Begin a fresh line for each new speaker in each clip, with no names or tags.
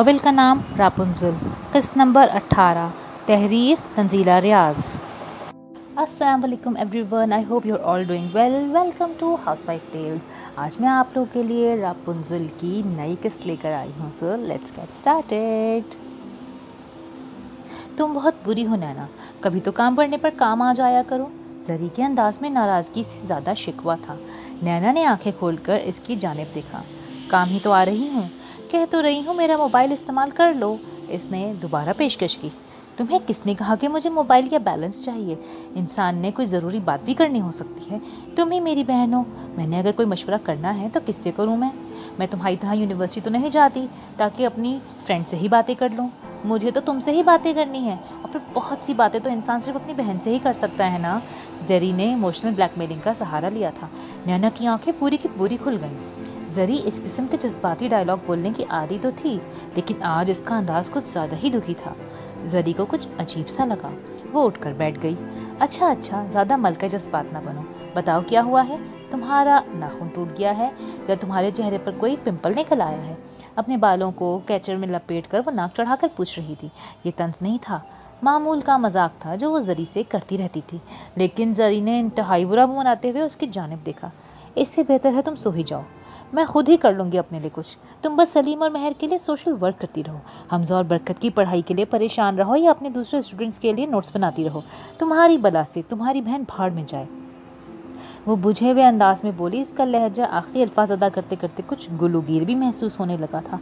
Novel کا نام راپنزل، قسط نمبر 18، تحریر تنزیلہ ریاض۔ السلام علیکم everyone, I hope you are all doing well. Welcome to housewife tales. آج میں آپ لوگوں کے لیے راپنزل کی نئی قسط لے کر آئی ہوں، سو لیٹس گیٹ اسٹارٹیڈ۔ تم بہت بری ہو نینا، کبھی تو کام پڑنے پر کام آ جایا کرو۔ زری کے انداز میں ناراضگی سے زیادہ شکوہ تھا۔ نینا نے آنکھیں کھول کر اس کی جانب دیکھا۔ کام ہی تو آ رہی ہوں، کہہ تو رہی ہوں میرا موبائل استعمال کر لو، اس نے دوبارہ پیشکش کی۔ تمہیں کس نے کہا کہ مجھے موبائل یا بیلنس چاہیے؟ انسان نے کوئی ضروری بات بھی کرنی ہو سکتی ہے، تم ہی میری بہن ہو۔ میں نے اگر کوئی مشورہ کرنا ہے تو کس سے کروں؟ میں تمہاری طرح یونیورسٹی تو نہیں جاتی تاکہ اپنی فرینڈ سے ہی باتیں کر لوں، مجھے تو تم سے ہی باتیں کرنی ہیں، اور پھر بہت سی باتیں تو انسان صرف اپنی بہن سے ہی کر سکتا ہے نا۔ زری نے ایموشنل بلیک میلنگ کا سہارا لیا تھا۔ نینا کی آنکھیں پوری کی پوری کھل گئیں۔ زری اس قسم کے جذباتی ڈائلاگ بولنے کی عادی تو تھی، لیکن آج اس کا انداز کچھ زیادہ ہی دکھی تھا۔ زری کو کچھ عجیب سا لگا، وہ اٹھ کر بیٹھ گئی۔ اچھا، زیادہ ملکہ جذبات نہ بنو، بتاؤ کیا ہوا ہے؟ تمہارا ناخن ٹوٹ گیا ہے یا تمہارے چہرے پر کوئی پمپل نکل آیا ہے؟ اپنے بالوں کو کیچر میں لپیٹ کر وہ ناک چڑھا کر پوچھ رہی تھی۔ یہ طنز نہیں تھا، معمول کا مذاق تھا جو وہ زری سے کرتی رہتی تھی، لیکن زری نے انتہائی برا منہ بناتے ہوئے اس کی جانب دیکھا۔ اس سے بہتر ہے تم سو ہی جاؤ، میں خود ہی کر لوں گی اپنے لیے کچھ۔ تم بس سلیم اور مہر کے لیے سوشل ورک کرتی رہو، حمزہ اور برکت کی پڑھائی کے لیے پریشان رہو یا اپنے دوسرے اسٹوڈنٹس کے لیے نوٹس بناتی رہو۔ تمہاری بلا سے تمہاری بہن بھاڑ میں جائے، وہ بجھے ہوئے انداز میں بولی۔ اس کا لہجہ آخری الفاظ ادا کرتے کرتے کچھ گلوگیر بھی محسوس ہونے لگا تھا۔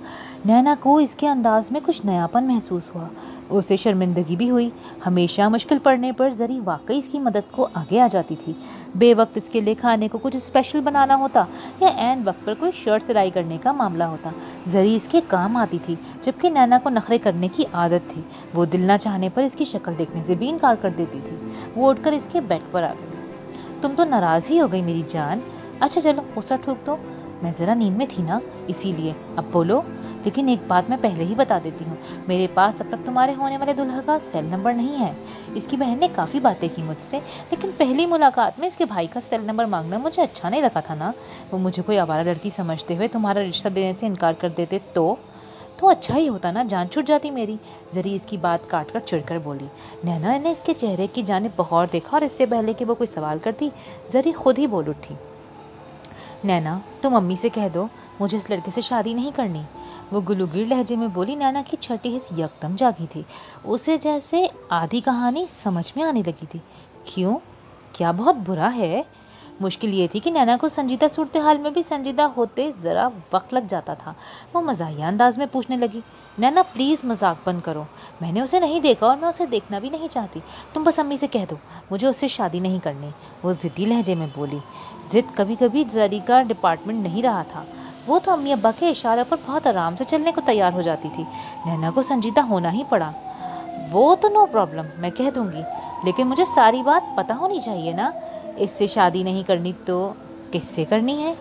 نینا کو اس کے انداز میں کچھ نیاپن محسوس ہوا، اسے شرمندگی بھی ہوئی۔ ہمیشہ مشکل پڑنے پر زری واقعی اس کی مدد کو آگے آ جاتی تھی۔ بے وقت اس کے لیے کھانے کو کچھ اسپیشل بنانا ہوتا یا عین وقت پر کوئی شرٹ سلائی کرنے کا معاملہ ہوتا، زری اس کے کام آتی تھی، جبکہ نینا کو نخرے کرنے کی عادت تھی۔ وہ دل نہ چاہنے پر اس کی شکل دیکھنے سے بھی انکار کر دیتی تھی۔ وہ اٹھ کر اس کے بیڈ پر آ گئی۔ تم تو ناراض ہی ہو گئی میری جان۔ اچھا چلو غصہ ٹھوک دو، میں ذرا نیند میں تھی نا اسی لیے۔ اب بولو، لیکن ایک بات میں پہلے ہی بتا دیتی ہوں، میرے پاس اب تک تمہارے ہونے والے دلہا کا سیل نمبر نہیں ہے۔ اس کی بہن نے کافی باتیں کی مجھ سے، لیکن پہلی ملاقات میں اس کے بھائی کا سیل نمبر مانگنا مجھے اچھا نہیں لگا تھا نا۔ وہ مجھے کوئی آوارہ لڑکی سمجھتے ہوئے تمہارا رشتہ دینے سے انکار کر دیتے تو اچھا ہی ہوتا نا، جان چھوٹ جاتی میری۔ زری اس کی بات کاٹ کر چڑھ کر بولی۔ نینا نے اس کے چہرے کی جانب بغور دیکھا اور اس سے پہلے کہ وہ کوئی سوال کرتی، زری خود ہی بول اٹھی۔ نینا، تم امی سے کہہ دو مجھے اس لڑکے سے شادی نہیں کرنی، وہ گلوگیر لہجے میں بولی۔ نینا کی چھٹی حس یکدم جاگی تھی، اسے جیسے آدھی کہانی سمجھ میں آنے لگی تھی۔ کیوں؟ کیا بہت برا ہے؟ مشکل یہ تھی کہ نینا کو سنجیدہ صورتحال میں بھی سنجیدہ ہوتے ذرا وقت لگ جاتا تھا۔ وہ مزاحیہ انداز میں پوچھنے لگی، نینا پلیز مذاق بند کرو، میں نے اسے نہیں دیکھا اور میں اسے دیکھنا بھی نہیں چاہتی، تم بس امی سے کہہ دو مجھے اس سے شادی نہیں کرنی، وہ ضدی لہجے میں بولی۔ ضد کبھی کبھی زری کا ڈپارٹمنٹ نہیں رہا تھا، وہ تو امی ابا کے اشارے پر بہت آرام سے چلنے کو تیار ہو جاتی تھی۔ نینا کو سنجیدہ ہونا ہی پڑا۔ وہ تو نو پرابلم، میں کہہ دوں گی، لیکن مجھے ساری بات پتہ ہونی چاہیے نا۔ اس سے شادی نہیں کرنی تو کس سے کرنی ہے؟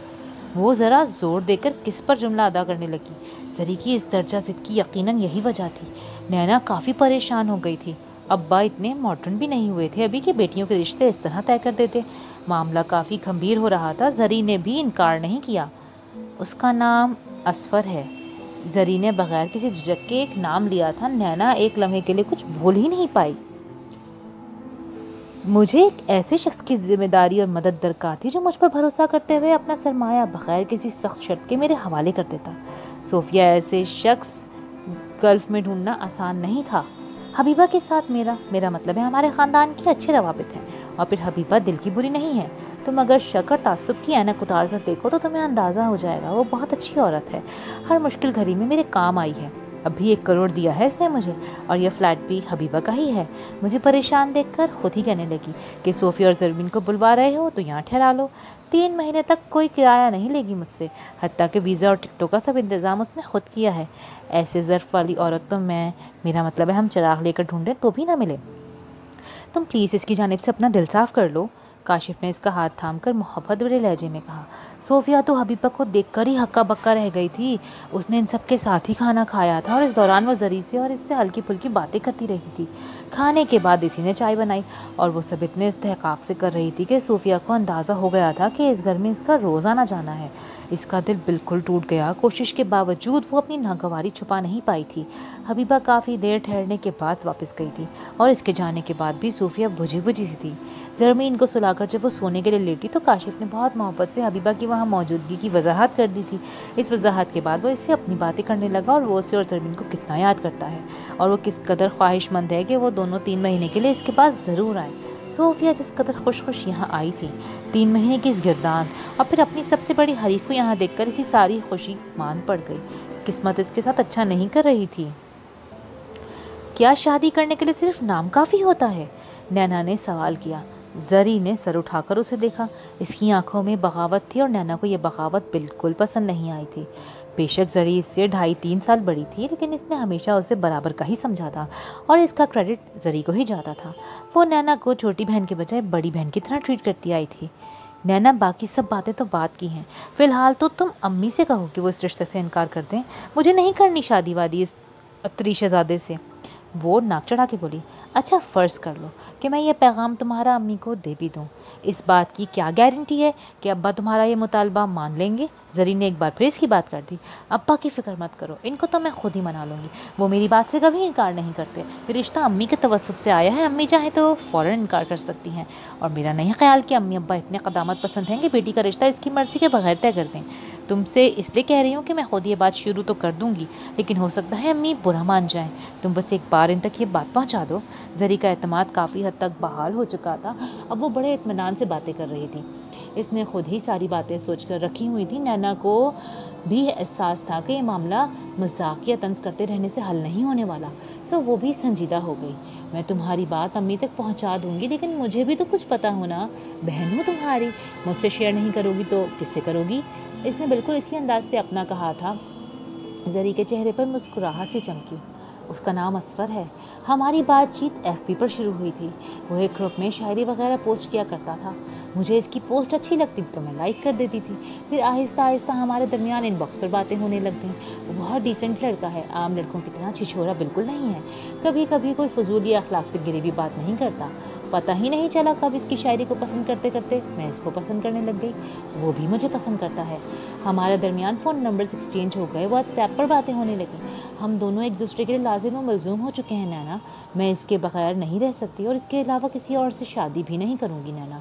وہ ذرا زور دے کر کس پر جملہ ادا کرنے لگی۔ زری کی اس درجہ ضد کی یقیناً یہی وجہ تھی۔ نینا کافی پریشان ہو گئی تھی، ابا اتنے ماڈرن بھی نہیں ہوئے تھے ابھی کہ بیٹیوں کے رشتے اس طرح طے کر دیتے۔ معاملہ کافی گھمبیر ہو رہا تھا۔ زری نے بھی انکار نہیں کیا۔ اس کا نام اصفر ہے، زری نے بغیر کسی جھجک کے ایک نام لیا تھا۔ نینا ایک لمحے کے لیے کچھ بول ہی نہیں پائی۔ مجھے ایک ایسے شخص کی ذمہ داری اور مدد درکار تھی جو مجھ پر بھروسہ کرتے ہوئے اپنا سرمایہ بغیر کسی سخت شرط کے میرے حوالے کر دیتا۔ صوفیہ ایسے شخص گلف میں ڈھونڈنا آسان نہیں تھا۔ حبیبہ کے ساتھ میرا مطلب ہے ہمارے خاندان کے اچھے روابط ہیں، اور پھر حبیبہ دل کی بری نہیں ہے۔ تم اگر شک اور تعصب کی اینک اتار کر دیکھو تو تمہیں اندازہ ہو جائے گا، وہ بہت اچھی عورت ہے، ہر مشکل گھڑی میں میرے کام آئی ہے۔ اب بھی 1 کروڑ دیا ہے اس نے مجھے، اور یہ فلیٹ بھی حبیبہ کا ہی ہے۔ مجھے پریشان دیکھ کر خود ہی کہنے لگی کہ صوفیہ اور زرمین کو بلوا رہے ہو تو یہاں ٹھہرا لو، 3 مہینے تک کوئی کرایہ نہیں لے گی مجھ سے، حتیٰ کہ ویزا اور ٹکٹوں کا سب انتظام اس نے خود کیا ہے۔ ایسے ظرف والی عورت تو میرا مطلب ہے ہم چراغ لے کر ڈھونڈیں تو بھی نہ ملے۔ تم پلیز اس کی جانب سے اپنا دل صاف کر لو، کاشف نے اس کا ہاتھ تھام کر محبت بھرے لہجے میں کہا۔ صوفیہ تو حبیبہ کو دیکھ کر ہی ہکا بکا رہ گئی تھی۔ اس نے ان سب کے ساتھ ہی کھانا کھایا تھا اور اس دوران وہ زری سے اور اس سے ہلکی پھلکی باتیں کرتی رہی تھی۔ کھانے کے بعد اسی نے چائے بنائی اور وہ سب اتنے استحقاق سے کر رہی تھی کہ صوفیہ کو اندازہ ہو گیا تھا کہ اس گھر میں اس کا روز آنا جانا ہے۔ اس کا دل بالکل ٹوٹ گیا۔ کوشش کے باوجود وہ اپنی ناگواری چھپا نہیں پائی تھی۔ حبیبہ کافی دیر ٹھہرنے کے بعد واپس گئی تھی اور اس کے جانے کے بعد بھی صوفیہ بجھی بجھی سی تھی۔ زرمین کو سلا کر جب وہ سونے کے لیے لیٹی تو کاشف نے بہت محبت سے حبیبہ کی وہاں موجودگی کی وضاحت کر دی تھی۔ اس وضاحت کے بعد وہ اس سے اپنی باتیں کرنے لگا اور وہ اسے اور زرمین کو کتنا یاد کرتا ہے اور وہ کس قدر خواہش مند ہے کہ وہ دونوں 3 مہینے کے لیے اس کے پاس ضرور آئیں۔ صوفیہ جس قدر خوش یہاں آئی تھی 3 مہینے کی اس گردان اور پھر اپنی سب سے بڑی حریف کو یہاں دیکھ کر اس کی ساری خوشی مان پڑ گئی۔ قسمت اس کے ساتھ اچھا نہیں کر رہی تھی۔ کیا شادی کرنے کے لیے صرف نام کافی ہوتا ہے؟ نینا نے سوال کیا۔ زری نے سر اٹھا کر اسے دیکھا۔ اس کی آنکھوں میں بغاوت تھی اور نینا کو یہ بغاوت بالکل پسند نہیں آئی تھی۔ بے شک زری اس سے 2.5-3 سال بڑی تھی لیکن اس نے ہمیشہ اسے برابر کا ہی سمجھا تھا اور اس کا کریڈٹ زری کو ہی جاتا تھا۔ وہ نینا کو چھوٹی بہن کے بجائے بڑی بہن کی طرح ٹریٹ کرتی آئی تھی۔ نینا باقی سب باتیں تو بات کی ہیں، فی الحال تو تم امی سے کہو کہ وہ اس رشتے سے انکار کر دیں۔ مجھے نہیں کرنی شادی وادی اس اتری شہزادے سے۔ وہ ناک چڑھا کے بولی۔ اچھا فرض کر لو کہ میں یہ پیغام تمہارا امی کو دے بھی دوں، اس بات کی کیا گارنٹی ہے کہ ابا تمہارا یہ مطالبہ مان لیں گے؟ زری نے ایک بار پھر اس کی بات کر دی۔ ابا کی فکر مت کرو، ان کو تو میں خود ہی منا لوں گی، وہ میری بات سے کبھی انکار نہیں کرتے۔ یہ رشتہ امی کے توسط سے آیا ہے، امی چاہیں تو فوراً انکار کر سکتی ہیں اور میرا نہیں خیال کہ امی ابا اتنے قدامت پسند ہیں کہ بیٹی کا رشتہ اس کی مرضی کے بغیر طے کر دیں۔ تم سے اس لیے کہہ رہی ہوں کہ میں خود یہ بات شروع تو کر دوں گی لیکن ہو سکتا ہے امی برا مان جائیں، تم بس ایک بار ان تک یہ بات پہنچا دو۔ زری کا اعتماد کافی حد تک بحال ہو چکا تھا، اب وہ بڑے اطمینان سے باتیں کر رہی تھی۔ اس نے خود ہی ساری باتیں سوچ کر رکھی ہوئی تھی۔ نینا کو بھی احساس تھا کہ یہ معاملہ مذاق یا طنز کرتے رہنے سے حل نہیں ہونے والا، سو وہ بھی سنجیدہ ہو گئی۔ میں تمہاری بات امی تک پہنچا دوں گی لیکن مجھے بھی تو کچھ پتا ہونا، بہن ہوں تمہاری، مجھ سے شیئر نہیں کرو گی تو کس سے کرو گی؟ اس نے بالکل اسی انداز سے اپنا کہا تھا۔ زری کے چہرے پر مسکراہٹ سی چمکی۔ اس کا نام اسفر ہے، ہماری بات چیت FB پر شروع ہوئی تھی، وہ ایک گروپ میں شاعری وغیرہ پوسٹ کیا کرتا تھا، مجھے اس کی پوسٹ اچھی لگتی تو میں لائک کر دیتی تھی، پھر آہستہ آہستہ ہمارے درمیان ان باکس پر باتیں ہونے لگ گئیں۔ وہ بہت ڈیسنٹ لڑکا ہے، عام لڑکوں کی طرح چھچھورا بالکل نہیں ہے، کبھی کبھی کوئی فضول یا اخلاق سے گری ہوئی بات نہیں کرتا۔ پتہ ہی نہیں چلا کب اس کی شاعری کو پسند کرتے کرتے میں اس کو پسند کرنے لگ گئی، وہ بھی مجھے پسند کرتا ہے۔ ہمارے درمیان فون نمبرز ایکسچینج ہو گئے، واٹس ایپ پر باتیں ہونے لگیں، ہم دونوں ایک دوسرے کے لیے لازم و ملزوم ہو چکے ہیں نینا، میں اس کے بغیر نہیں رہ سکتی اور اس کے علاوہ کسی اور سے شادی بھی نہیں کروں گی نینا۔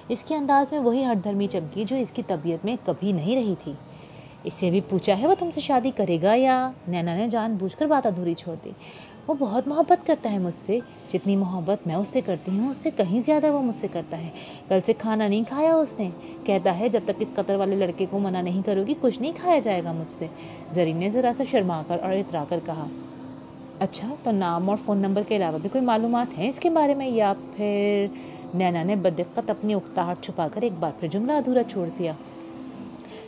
اس کے انداز میں وہی ہٹ دھرمی چمکی جو اس کی طبیعت میں کبھی نہیں رہی تھی۔ اس سے بھی پوچھا ہے وہ تم سے شادی کرے گا یا؟ نینا نے جان بوجھ کر بات ادھوری چھوڑ دی۔ وہ بہت محبت کرتا ہے مجھ سے، جتنی محبت میں اس سے کرتی ہوں اس سے کہیں زیادہ وہ مجھ سے کرتا ہے۔ کل سے کھانا نہیں کھایا اس نے، کہتا ہے جب تک اس قطر والے لڑکے کو منع نہیں کرو گی کچھ نہیں کھایا جائے گا مجھ سے۔ زری نے ذرا سا شرما کر اور اترا کر کہا، اچھا تو نام اور فون نمبر کے علاوہ بھی کوئی معلومات ہیں اس کے بارے میں یا پھر؟ نینا نے بدقت اپنی اکتاہٹ چھپا کر ایک بار پھر جملہ ادھورا چھوڑ دیا۔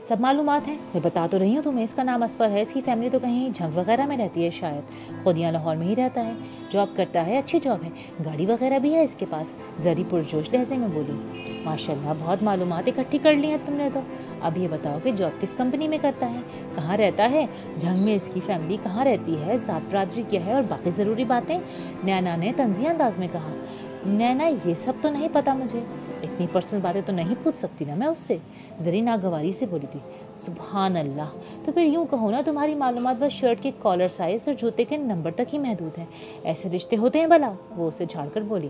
سب معلومات ہیں، میں بتا تو رہی ہوں تمہیں، اس کا نام اسفر ہے، اس کی فیملی تو کہیں جھنگ وغیرہ میں رہتی ہے شاید، خود یہاں لاہور میں ہی رہتا ہے، جاب کرتا ہے، اچھی جاب ہے، گاڑی وغیرہ بھی ہے اس کے پاس۔ زری پرجوش لہجے میں بولی۔ ماشاءاللہ بہت معلومات اکٹھی کر لی ہیں تم نے تو، اب یہ بتاؤ کہ جاب کس کمپنی میں کرتا ہے، کہاں رہتا ہے، جھنگ میں اس کی فیملی کہاں رہتی ہے، ذات برادری کیا ہے اور باقی ضروری باتیں، نینا نے طنزیہ انداز میں کہا۔ نینا یہ سب تو نہیں پتا مجھے، اتنی پرسنل باتیں تو نہیں پوچھ سکتی نا میں اس سے، زری ناگواری سے بولی تھی۔ سبحان اللہ، تو پھر یوں کہو نا تمہاری معلومات بس شرٹ کے کالر سائز اور جوتے کے نمبر تک ہی محدود ہیں، ایسے رشتے ہوتے ہیں بھلا؟ وہ اسے جھاڑ کر بولی۔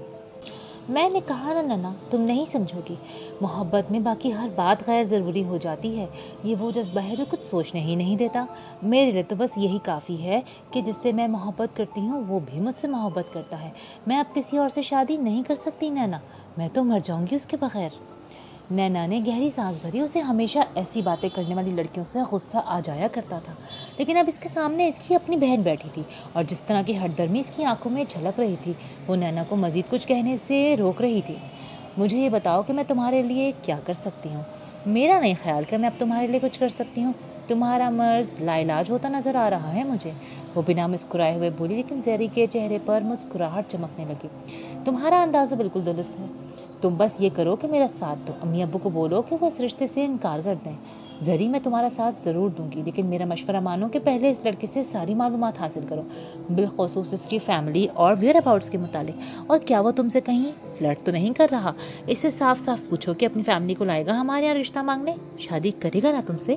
میں نے کہا نا نانا تم نہیں سمجھو گی، محبت میں باقی ہر بات غیر ضروری ہو جاتی ہے، یہ وہ جذبہ ہے جو کچھ سوچنے ہی نہیں دیتا، میرے لیے تو بس یہی کافی ہے کہ جس سے میں محبت کرتی ہوں وہ بھی مجھ سے محبت کرتا ہے، میں اب کسی اور سے شادی نہیں کر سکتی نینا، میں تو مر جاؤں گی اس کے بغیر۔ نینا نے گہری سانس بھری، اسے ہمیشہ ایسی باتیں کرنے والی لڑکیوں سے غصہ آ جایا کرتا تھا، لیکن اب اس کے سامنے اس کی اپنی بہن بیٹھی تھی اور جس طرح کی ہٹ درمی اس کی آنکھوں میں جھلک رہی تھی وہ نینا کو مزید کچھ کہنے سے روک رہی تھی۔ مجھے یہ بتاؤ کہ میں تمہارے لیے کیا کر سکتی ہوں؟ میرا نہیں خیال کہ میں اب تمہارے لیے کچھ کر سکتی ہوں، تمہارا مرض لا علاج ہوتا نظر آ رہا ہے مجھے، وہ بنا مسکرائے ہوئے بولی، لیکن زری کے چہرے پر مسکراہٹ چمکنے لگی۔ تمہارا اندازہ بالکل درست ہے، تم بس یہ کرو کہ میرا ساتھ دو، امی ابو کو بولو کہ وہ اس رشتے سے انکار کر دیں، زری میں تمہارا ساتھ ضرور دوں گی، لیکن میرا مشورہ مانو کہ پہلے اس لڑکے سے ساری معلومات حاصل کرو، بالخصوص اس کی فیملی اور ویئر اباؤٹس کے متعلق۔ اور کیا وہ تم سے کہیں فلرٹ تو نہیں کر رہا؟ اس سے صاف صاف پوچھو کہ اپنی فیملی کو لائے گا ہمارے یہاں رشتہ مانگنے، شادی کرے گا نا تم سے؟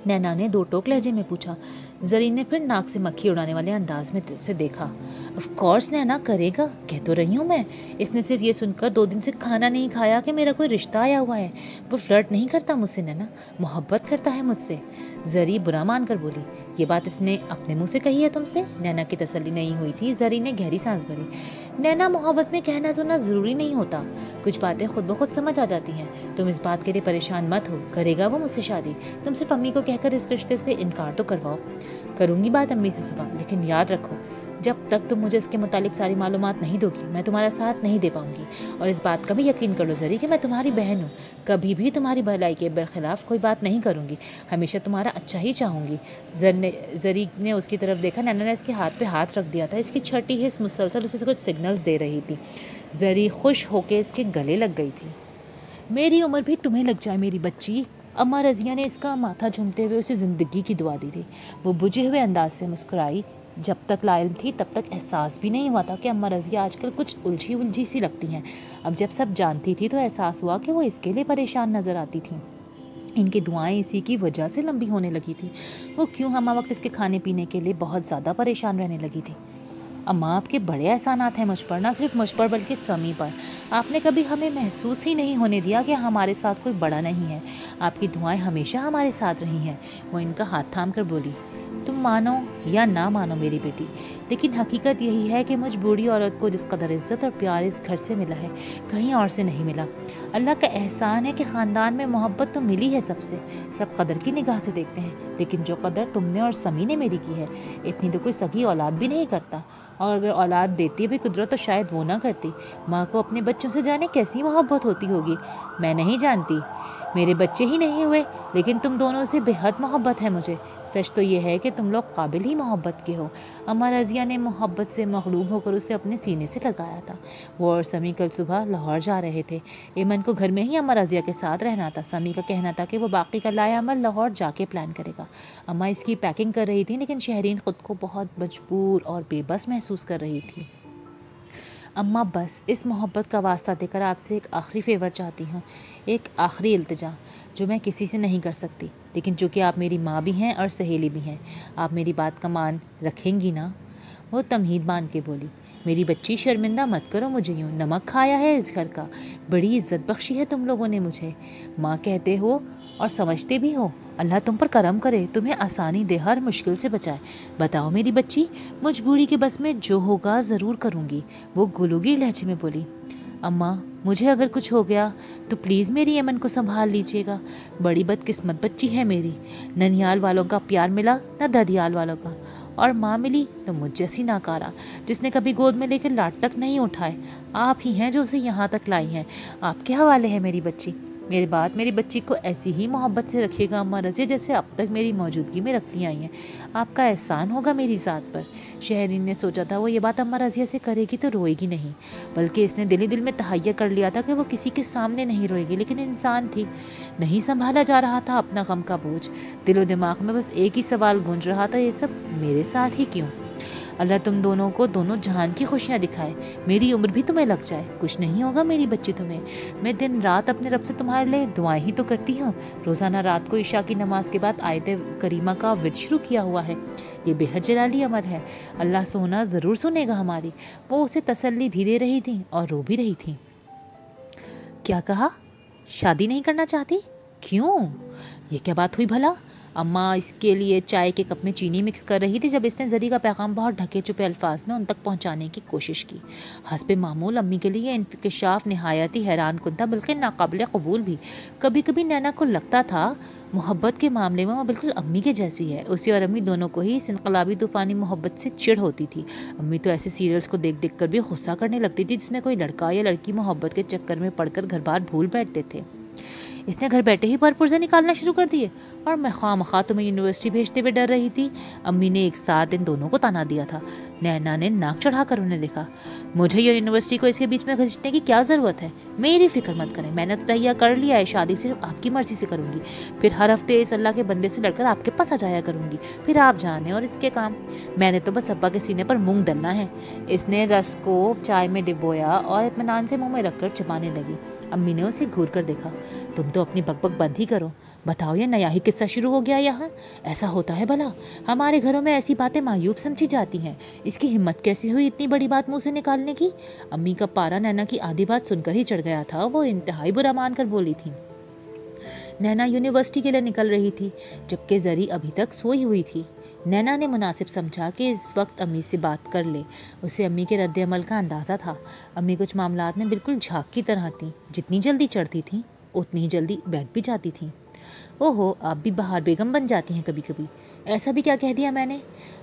نینا نے دو ٹوک لہجے میں پوچھا۔ زرین نے پھر ناک سے مکھی اڑانے والے انداز میں سے دیکھا۔ آف کورس نینا کرے گا، کہہ تو رہی ہوں میں۔ اس نے صرف یہ سن کر 2 دن سے کھانا نہیں کھایا کہ میرا کوئی رشتہ آیا ہوا ہے۔ وہ فلرٹ نہیں کرتا مجھ سے نینا، محبت کرتا ہے مجھ سے۔ زری برا مان کر بولی۔ یہ بات اس نے اپنے منہ سے کہی ہے تم سے؟ نینا کی تسلی نہیں ہوئی تھی۔ زری نے گہری سانس بھری۔ نینا، محبت میں کہنا سننا ضروری نہیں ہوتا، کچھ باتیں خود بخود سمجھ آ جاتی ہیں۔ تم اس بات کے لیے پریشان مت ہو، کرے گا وہ مجھ سے شادی۔ تم صرف امی کو کہہ کر اس رشتے سے انکار تو کرواؤ۔ کروں گی بات امی سے صبح، لیکن یاد رکھو جب تک تم مجھے اس کے متعلق ساری معلومات نہیں دو گی میں تمہارا ساتھ نہیں دے پاؤں گی۔ اور اس بات کا بھی یقین کر لو زری کہ میں تمہاری بہن ہوں، کبھی بھی تمہاری بھلائی کے برخلاف کوئی بات نہیں کروں گی، ہمیشہ تمہارا اچھا ہی چاہوں گی۔ زری نے اس کی طرف دیکھا۔ نینا نے اس کے ہاتھ پہ ہاتھ رکھ دیا تھا۔ اس کی چھٹی حص مسلسل اسے کچھ سگنلز دے رہی تھی۔ زری خوش ہو کے اس کے گلے لگ گئی تھی۔ میری عمر بھی تمہیں لگ جائے میری بچی، اماں رضیہ نے اس کا ماتھا جھومتے ہوئے اسے زندگی کی دعا دی تھی۔ وہ بجھے ہوئے انداز سے مسکرائی۔ جب تک لاعلم تھی تب تک احساس بھی نہیں ہوا تھا کہ اماں رضیہ آج کل کچھ الجھی سی لگتی ہیں۔ اب جب سب جانتی تھی تو احساس ہوا کہ وہ اس کے لیے پریشان نظر آتی تھیں۔ ان کی دعائیں اسی کی وجہ سے لمبی ہونے لگی تھی۔ وہ کیوں ہمہ وقت اس کے کھانے پینے کے لیے بہت زیادہ پریشان رہنے لگی تھی۔ اماں، آپ کے بڑے احسانات ہیں مجھ پر، نہ صرف مجھ پر بلکہ سمی پر۔ آپ نے کبھی ہمیں محسوس ہی نہیں ہونے دیا کہ ہمارے ساتھ کوئی بڑا نہیں ہے۔ آپ کی دعائیں ہمیشہ ہمارے ساتھ رہی ہیں۔ وہ ان کا ہاتھ تھام کر بولی۔ تم مانو یا نہ مانو میری بیٹی، لیکن حقیقت یہی ہے کہ مجھ بوڑھی عورت کو جس قدر عزت اور پیار اس گھر سے ملا ہے کہیں اور سے نہیں ملا۔ اللہ کا احسان ہے کہ خاندان میں محبت تو ملی ہے سب سے، سب قدر کی نگاہ سے دیکھتے ہیں، لیکن جو قدر تم نے اور سمی نے میری کی ہے اتنی تو کوئی سگی اولاد بھی نہیں کرتا۔ اور اگر اولاد دیتی بھی قدرت تو شاید وہ نہ کرتی۔ ماں کو اپنے بچوں سے جانے کیسی محبت ہوتی ہوگی، میں نہیں جانتی۔ میرے بچے ہی نہیں ہوئے لیکن تم دونوں سے بے حد محبت ہے مجھے۔ سچ تو یہ ہے کہ تم لوگ قابل ہی محبت کے ہو۔ اماں رضیہ نے محبت سے مغلوب ہو کر اسے اپنے سینے سے لگایا تھا۔ وہ اور سمی کل صبح لاہور جا رہے تھے۔ ایمن کو گھر میں ہی اماں رضیہ کے ساتھ رہنا تھا۔ سمی کا کہنا تھا کہ وہ باقی کا لائے عمل لاہور جا کے پلان کرے گا۔ اماں اس کی پیکنگ کر رہی تھی لیکن شہرین خود کو بہت مجبور اور بے بس محسوس کر رہی تھی۔ اماں، بس اس محبت کا واسطہ دے کر آپ سے ایک آخری فیور چاہتی ہوں، ایک آخری التجا جو میں کسی سے نہیں کر سکتی، لیکن چونکہ آپ میری ماں بھی ہیں اور سہیلی بھی ہیں، آپ میری بات کا مان رکھیں گی نا؟ وہ تمہید باندھ کے بولی۔ میری بچی، شرمندہ مت کرو مجھے یوں، نمک کھایا ہے اس گھر کا، بڑی عزت بخشی ہے تم لوگوں نے مجھے، ماں کہتے ہو اور سمجھتے بھی ہو۔ اللہ تم پر کرم کرے، تمہیں آسانی دے، ہر مشکل سے بچائے۔ بتاؤ میری بچی، مجھ بوڑھی کے بس میں جو ہوگا ضرور کروں گی، وہ گلوگیر لہجے میں بولی۔ اماں، مجھے اگر کچھ ہو گیا تو پلیز میری ایمن کو سنبھال لیجیے گا، بڑی بدقسمت بچی ہے میری، ننیال والوں کا پیار ملا نہ ددیال والوں کا، اور ماں ملی تو مجھ جیسی ناکارہ جس نے کبھی گود میں لے کے لاٹ تک نہیں اٹھائے۔ آپ ہی ہیں جو اسے یہاں تک لائی ہیں، آپ کے حوالے ہے میری بچی۔ میری بات میری بچی کو ایسی ہی محبت سے رکھیے گا اماں رضیہ جیسے اب تک میری موجودگی میں رکھتی آئی ہیں، آپ کا احسان ہوگا میری ذات پر۔ شہرین نے سوچا تھا وہ یہ بات اماں رضیہ سے کرے گی تو روئے گی نہیں، بلکہ اس نے دل ہی دل میں تہیہ کر لیا تھا کہ وہ کسی کے سامنے نہیں روئے گی، لیکن انسان تھی، نہیں سنبھالا جا رہا تھا اپنا غم کا بوجھ۔ دل و دماغ میں بس ایک ہی سوال گونج رہا تھا، یہ سب میرے ساتھ ہی کیوں؟ اللہ تم دونوں کو دونوں جہان کی خوشیاں دکھائے، میری عمر بھی تمہیں لگ جائے، کچھ نہیں ہوگا میری بچی تمہیں۔ میں دن رات اپنے رب سے تمہارے لیے دعائیں ہی تو کرتی ہوں، روزانہ رات کو عشاء کی نماز کے بعد آیت کریمہ کا ورد شروع کیا ہوا ہے، یہ بے حد جلالی عمل ہے، اللہ سونا ضرور سنے گا ہماری۔ وہ اسے تسلی بھی دے رہی تھیں اور رو بھی رہی تھیں۔ کیا کہا؟ شادی نہیں کرنا چاہتی؟ کیوں؟ یہ کیا بات ہوئی بھلا؟ اماں اس کے لیے چائے کے کپ میں چینی مکس کر رہی تھی جب اس نے زری کا پیغام بہت ڈھکے چھپے الفاظ میں ان تک پہنچانے کی کوشش کی۔ حسب معمول امی کے لیے انکشاف نہایت ہی حیران کن تھا، بلکہ ناقابل قبول بھی۔ کبھی کبھی نینا کو لگتا تھا محبت کے معاملے میں وہ بالکل امی کے جیسی ہے، اسی اور امی دونوں کو ہی اس انقلابی طوفانی محبت سے چڑ ہوتی تھی۔ امی تو ایسے سیریلز کو دیکھ دیکھ کر بھی غصہ کرنے لگتی تھی جس میں کوئی لڑکا یا لڑکی محبت کے چکر میں پڑ کر گھر بار بھول بیٹھتے تھے۔ اس نے گھر بیٹھے ہی پر پرزے نکالنا شروع کر دیے، اور میں خواہ تمہیں یونیورسٹی بھیجتے ہوئے ڈر رہی تھی۔ امی نے ایک ساتھ ان دونوں کو تانا دیا تھا۔ نینا نے ناک چڑھا کر انہیں دیکھا۔ مجھے یہ یونیورسٹی کو اس کے بیچ میں گھسیٹنے کی کیا ضرورت ہے؟ میری فکر مت کریں، میں نے تو تہیا کر لیا ہے، شادی صرف آپ کی مرضی سے کروں گی، پھر ہر ہفتے اس اللہ کے بندے سے لڑ کر آپ کے پاس آ جایا کروں گی، پھر آپ جانے اور اس کے کام، میں نے تو بس ابا کے سینے پر مونگ ڈلنا ہے۔ اس نے رس کو چائے میں ڈبویا اور اطمینان سے منہ میں رکھ کر چبانے لگی۔ امی نے اسے گھور کر دیکھا۔ تم تو اپنی بک بک بند ہی کرو، بتاؤ یہ نیا ہی قصہ شروع ہو گیا یہاں؟ ایسا ہوتا ہے بھلا؟ ہمارے گھروں میں ایسی باتیں معیوب سمجھی جاتی ہیں، اس کی ہمت کیسے ہوئی اتنی بڑی بات منہ سے نکالنے کی؟ امی کا پارا نینا کی آدھی بات سن کر ہی چڑھ گیا تھا، وہ انتہائی برا مان کر بولی تھی۔ نینا یونیورسٹی کے لیے نکل رہی تھی، جبکہ زری ابھی تک سوئی ہوئی تھی۔ نینا نے مناسب سمجھا کہ اس وقت امی سے بات کر لے، اسے امی کے رد عمل کا اندازہ تھا۔ امی کچھ معاملات میں بالکل جھاگ کی طرح تھیں، جتنی جلدی چڑھتی تھیں اتنی ہی جلدی بیٹھ بھی جاتی تھیں۔ اوہو، آپ بھی بہار بیگم بن جاتی ہیں کبھی کبھی۔ ایسا بھی کیا کہہ دیا میں نے؟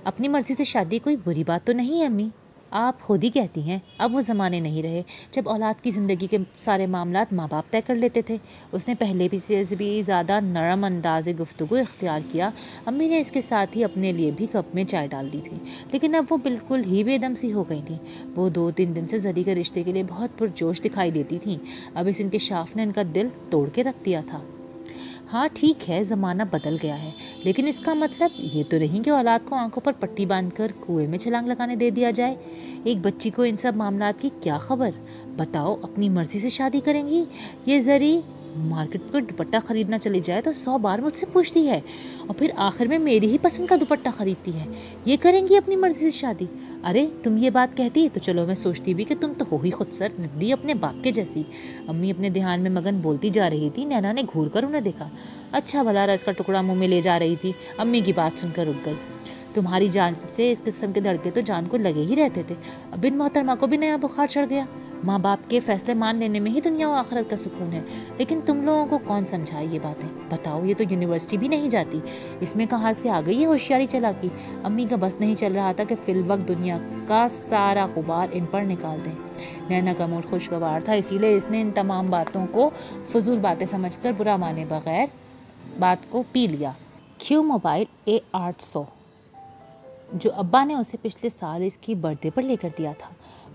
اپنی مرضی سے شادی کوئی بری بات تو نہیں ہے امی، آپ خود ہی کہتی ہیں۔ اب وہ زمانے نہیں رہے جب اولاد کی زندگی کے سارے معاملات ماں باپ طے کر لیتے تھے۔ اس نے پہلے بھی سے بھی زیادہ نرم انداز گفتگو اختیار کیا۔ امی نے اس کے ساتھ ہی اپنے لیے بھی کپ میں چائے ڈال دی تھی، لیکن اب وہ بالکل ہی بے دم سی ہو گئی تھیں۔ وہ 2-3 دن سے زری کے رشتے کے لیے بہت پرجوش دکھائی دیتی تھیں۔ اب اس انکشاف نے ان کا دل توڑ کے رکھ دیا تھا۔ ہاں ٹھیک ہے، زمانہ بدل گیا ہے، لیکن اس کا مطلب یہ تو نہیں کہ اولاد کو آنکھوں پر پٹی باندھ کر کنویں میں چھلانگ لگانے دے دیا جائے۔ ایک بچی کو ان سب معاملات کی کیا خبر؟ بتاؤ، اپنی مرضی سے شادی کریں گی؟ یہ زری مارکیٹ میں دوپٹہ خریدنا چلی جائے تو 100 بار مجھ سے پوچھتی ہے، اور پھر آخر میں میری ہی پسند کا دوپٹہ خریدتی ہے۔ یہ کریں گی اپنی مرضی سے شادی؟ ارے تم یہ بات کہتی تو چلو میں سوچتی بھی کہ تم تو ہو ہی خود سر ضدی اپنے باپ کے جیسی۔ امی اپنے دھیان میں مگن بولتی جا رہی تھی۔ نینا نے گھور کر انہیں دیکھا۔ اچھا بھلا رس کا ٹکڑا منہ میں لے جا رہی تھی، امی کی بات سن کر رک گئی۔ تمہاری جانب سے اس قسم کے دھڑکے تو جان کو لگے ہی رہتے تھے، اب ان محترمہ کو بھی نیا بخار چڑھ گیا۔ ماں باپ کے فیصلے مان لینے میں ہی دنیا و آخرت کا سکون ہے، لیکن تم لوگوں کو کون سمجھائے یہ باتیں؟ بتاؤ، یہ تو یونیورسٹی بھی نہیں جاتی، اس میں کہاں سے آ گئی یہ ہوشیاری چلاکی؟ امی کا بس نہیں چل رہا تھا کہ فی الوقت دنیا کا سارا غبار ان پر نکال دیں۔ نینا کا موڈ خوشگوار تھا، اسی لیے اس نے ان تمام باتوں کو فضول باتیں سمجھ کر برا مانے بغیر بات کو پی لیا۔ کیوں موبائل A800 جو ابا نے اسے پچھلے سال اس کی برتھ ڈے پر لے کر دیا تھا،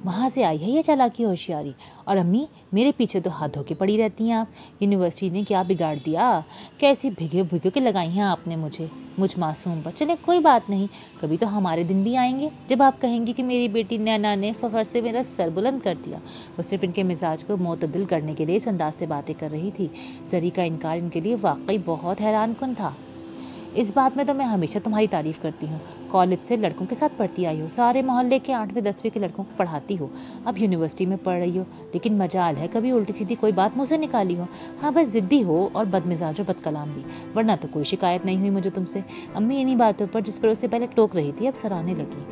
وہاں سے آئی ہے یہ چالاکی ہوشیاری۔ اور امی، میرے پیچھے تو ہاتھ دھو کے پڑی رہتی ہیں آپ، یونیورسٹی نے کیا بگاڑ دیا؟ کیسی بھگو کے لگائی ہیں آپ نے مجھ معصوم پر۔ چلے کوئی بات نہیں، کبھی تو ہمارے دن بھی آئیں گے جب آپ کہیں گی کہ میری بیٹی نینا نے فخر سے میرا سر بلند کر دیا۔ وہ صرف ان کے مزاج کو معتدل کرنے کے لیے اس انداز سے باتیں کر رہی تھی۔ زری کا انکار ان کے لیے واقعی بہت حیران کن تھا۔ اس بات میں تو میں ہمیشہ تمہاری تعریف کرتی ہوں، کالج سے لڑکوں کے ساتھ پڑھتی آئی ہو، سارے محلے کے 8ویں 10ویں کے لڑکوں کو پڑھاتی ہو، اب یونیورسٹی میں پڑھ رہی ہو، لیکن مجال ہے کبھی الٹی سیدھی کوئی بات منہ سے نکالی ہو۔ ہاں بس ضدی ہو اور بد مزاج و بد کلام بھی، ورنہ تو کوئی شکایت نہیں ہوئی مجھے تم سے۔ امی انہی باتوں پر جس پر اسے پہلے ٹوک رہی تھی اب سراہنے لگی۔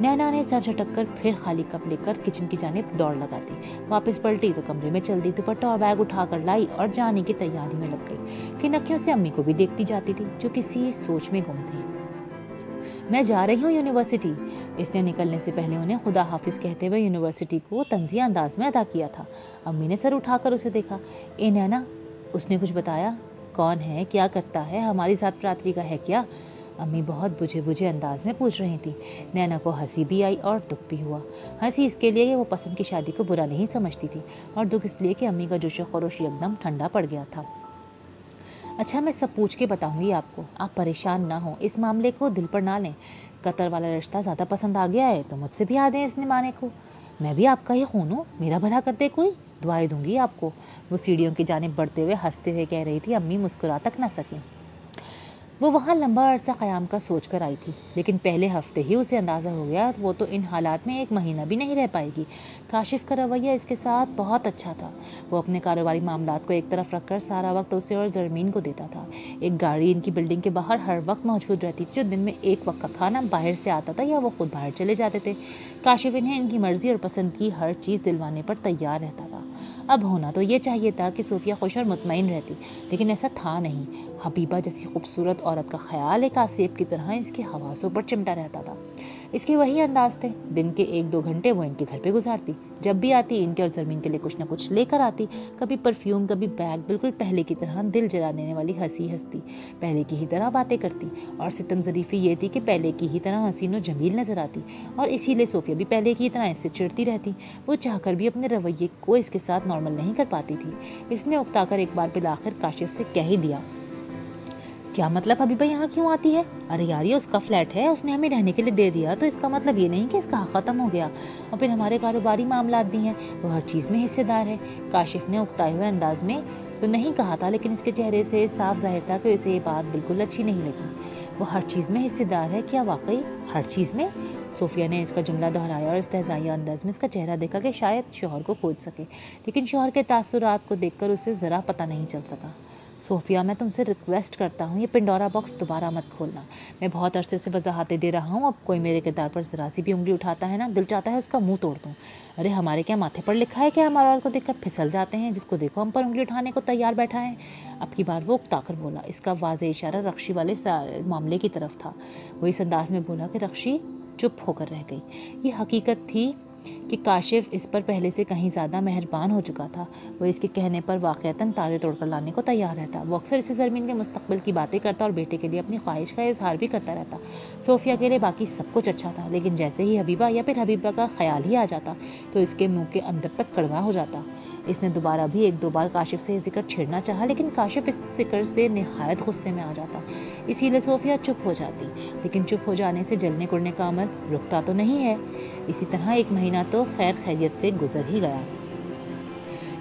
نینا نے سر جھٹک کر پھر خالی کپ لے کر کچن کی جانب دوڑ لگا دی، واپس پلٹی تو کمرے میں چل دی، دوپٹہ اور بیگ اٹھا کر لائی اور جانے کی تیاری میں لگ گئی کہ نکیوں سے امی کو بھی دیکھتی جاتی تھی جو کسی سوچ میں گم تھی۔ میں جا رہی ہوں یونیورسٹی، اس نے نکلنے سے پہلے انہیں خدا حافظ کہتے ہوئے یونیورسٹی کو طنزیہ انداز میں ادا کیا تھا۔ امی نے سر اٹھا کر اسے دیکھا۔ اے نینا، اس نے کچھ بتایا؟ کون ہے، کیا کرتا ہے، ہماری ذات برادری کا ہے کیا؟ امی بہت بجھے انداز میں پوچھ رہی تھی۔ نینا کو ہنسی بھی آئی اور دکھ بھی ہوا۔ ہنسی اس کے لیے کہ وہ پسند کی شادی کو برا نہیں سمجھتی تھی، اور دکھ اس لیے کہ امی کا جوش و خروش یکدم ٹھنڈا پڑ گیا تھا۔ اچھا میں سب پوچھ کے بتاؤں گی آپ کو، آپ پریشان نہ ہوں، اس معاملے کو دل پر نہ لیں۔ قطر والا رشتہ زیادہ پسند آ گیا ہے تو مجھ سے بھی آ دیں اس نمانے کو، میں بھی آپ کا ہی خون ہوں، میرا بھلا کرتے کوئی، دعائیں دوں گی آپ کو۔ وہ سیڑھیوں کی جانب بڑھتے ہوئے ہنستے ہوئے کہہ رہی تھی۔ امی مسکرا تک نہ سکیں۔ وہ وہاں لمبا عرصہ قیام کا سوچ کر آئی تھی، لیکن پہلے ہفتے ہی اسے اندازہ ہو گیا وہ تو ان حالات میں 1 مہینہ بھی نہیں رہ پائے گی۔ کاشف کا رویہ اس کے ساتھ بہت اچھا تھا، وہ اپنے کاروباری معاملات کو ایک طرف رکھ کر سارا وقت اسے اور زرمین کو دیتا تھا۔ ایک گاڑی ان کی بلڈنگ کے باہر ہر وقت موجود رہتی تھی، جو دن میں 1 وقت کا کھانا باہر سے آتا تھا یا وہ خود باہر چلے جاتے تھے۔ کاشف انہیں ان کی مرضی اور پسند کی ہر چیز دلوانے پر تیار رہتا تھا۔ اب ہونا تو یہ چاہیے تھا کہ صوفیہ خوش اور مطمئن رہتی، لیکن ایسا تھا نہیں۔ حبیبہ جیسی خوبصورت عورت کا خیال ایک آسیب کی طرح اس کے حواسوں پر چمٹا رہتا تھا۔ اس کے وہی انداز تھے. دن کے 1-2 گھنٹے وہ ان کے گھر پہ گزارتی. جب بھی آتی ان کے اور زرمین کے لیے کچھ نہ کچھ لے کر آتی. کبھی پرفیوم, کبھی بیگ. بالکل پہلے کی طرح دل جلا دینے والی ہنسی ہنستی, پہلے کی ہی طرح باتیں کرتی. اور ستم ظریفی یہ تھی کہ پہلے کی ہی طرح حسین و جمیل نظر آتی, اور اسی لیے صوفیہ بھی پہلے کی طرح اس سے چڑتی رہتی. وہ چاہ کر بھی اپنے رویے کو اس کے ساتھ نارمل نہیں کر پاتی تھی. اس نے اکتا کر ایک بار بالآخر کاشف سے کہہ ہی دیا, کیا مطلب حبیبہ یہاں کیوں آتی ہے؟ ارے یار یہ اس کا فلیٹ ہے, اس نے ہمیں رہنے کے لیے دے دیا, تو اس کا مطلب یہ نہیں کہ اس کا حق ختم ہو گیا. اور پھر ہمارے کاروباری معاملات بھی ہیں, وہ ہر چیز میں حصے دار ہے. کاشف نے اکتائے ہوئے انداز میں تو نہیں کہا تھا, لیکن اس کے چہرے سے صاف ظاہر تھا کہ اسے یہ بات بالکل اچھی نہیں لگی. وہ ہر چیز میں حصے دار ہے؟ کیا واقعی ہر چیز میں؟ صوفیہ نے اس کا جملہ دہرایا اور استہزائیہ انداز میں اس کا چہرہ دیکھا کہ شاید شوہر کو کھوج سکے, لیکن شوہر کے تاثرات کو دیکھ کر اسے ذرا پتہ نہیں چل سکا. صوفیہ میں تم سے ریکویسٹ کرتا ہوں, یہ پنڈورا باکس دوبارہ مت کھولنا. میں بہت عرصے سے وضاحتیں دے رہا ہوں, اب کوئی میرے کردار پر ذرا سی بھی انگلی اٹھاتا ہے نا, دل چاہتا ہے اس کا منہ توڑ دوں. ارے ہمارے کیا ماتھے پر لکھا ہے کہ ہم عورت کو دیکھ کر پھسل جاتے ہیں, جس کو دیکھو ہم پر انگلی اٹھانے کو تیار بیٹھا ہے. اب کی بار وہ اکتا کر بولا. اس کا واضح اشارہ رخشی والے معاملے کی طرف تھا. وہ اس انداز میں بولا کہ رخشی چپ ہو کر رہ گئی. یہ حقیقت تھی کہ کاشف اس پر پہلے سے کہیں زیادہ مہربان ہو چکا تھا. وہ اس کے کہنے پر واقعتاً تالے توڑ کر لانے کو تیار رہتا. وہ اکثر اسے زرمین کے مستقبل کی باتیں کرتا اور بیٹے کے لیے اپنی خواہش کا اظہار بھی کرتا رہتا. صوفیہ کے لیے باقی سب کچھ اچھا تھا, لیکن جیسے ہی حبیبہ یا پھر حبیبہ کا خیال ہی آ جاتا تو اس کے منہ کے اندر تک کڑوا ہو جاتا. اس نے دوبارہ بھی 1-2 بار کاشف سے یہ ذکر چھیڑنا چاہا, لیکن کاشف اس ذکر سے نہایت غصے میں آ جاتا. اسی لیے صوفیہ چپ ہو جاتی, لیکن چپ ہو جانے سے جلنے کڑنے کا عمل رکتا تو نہیں ہے. اسی طرح 1 مہینہ تو خیر خیریت سے گزر ہی گیا.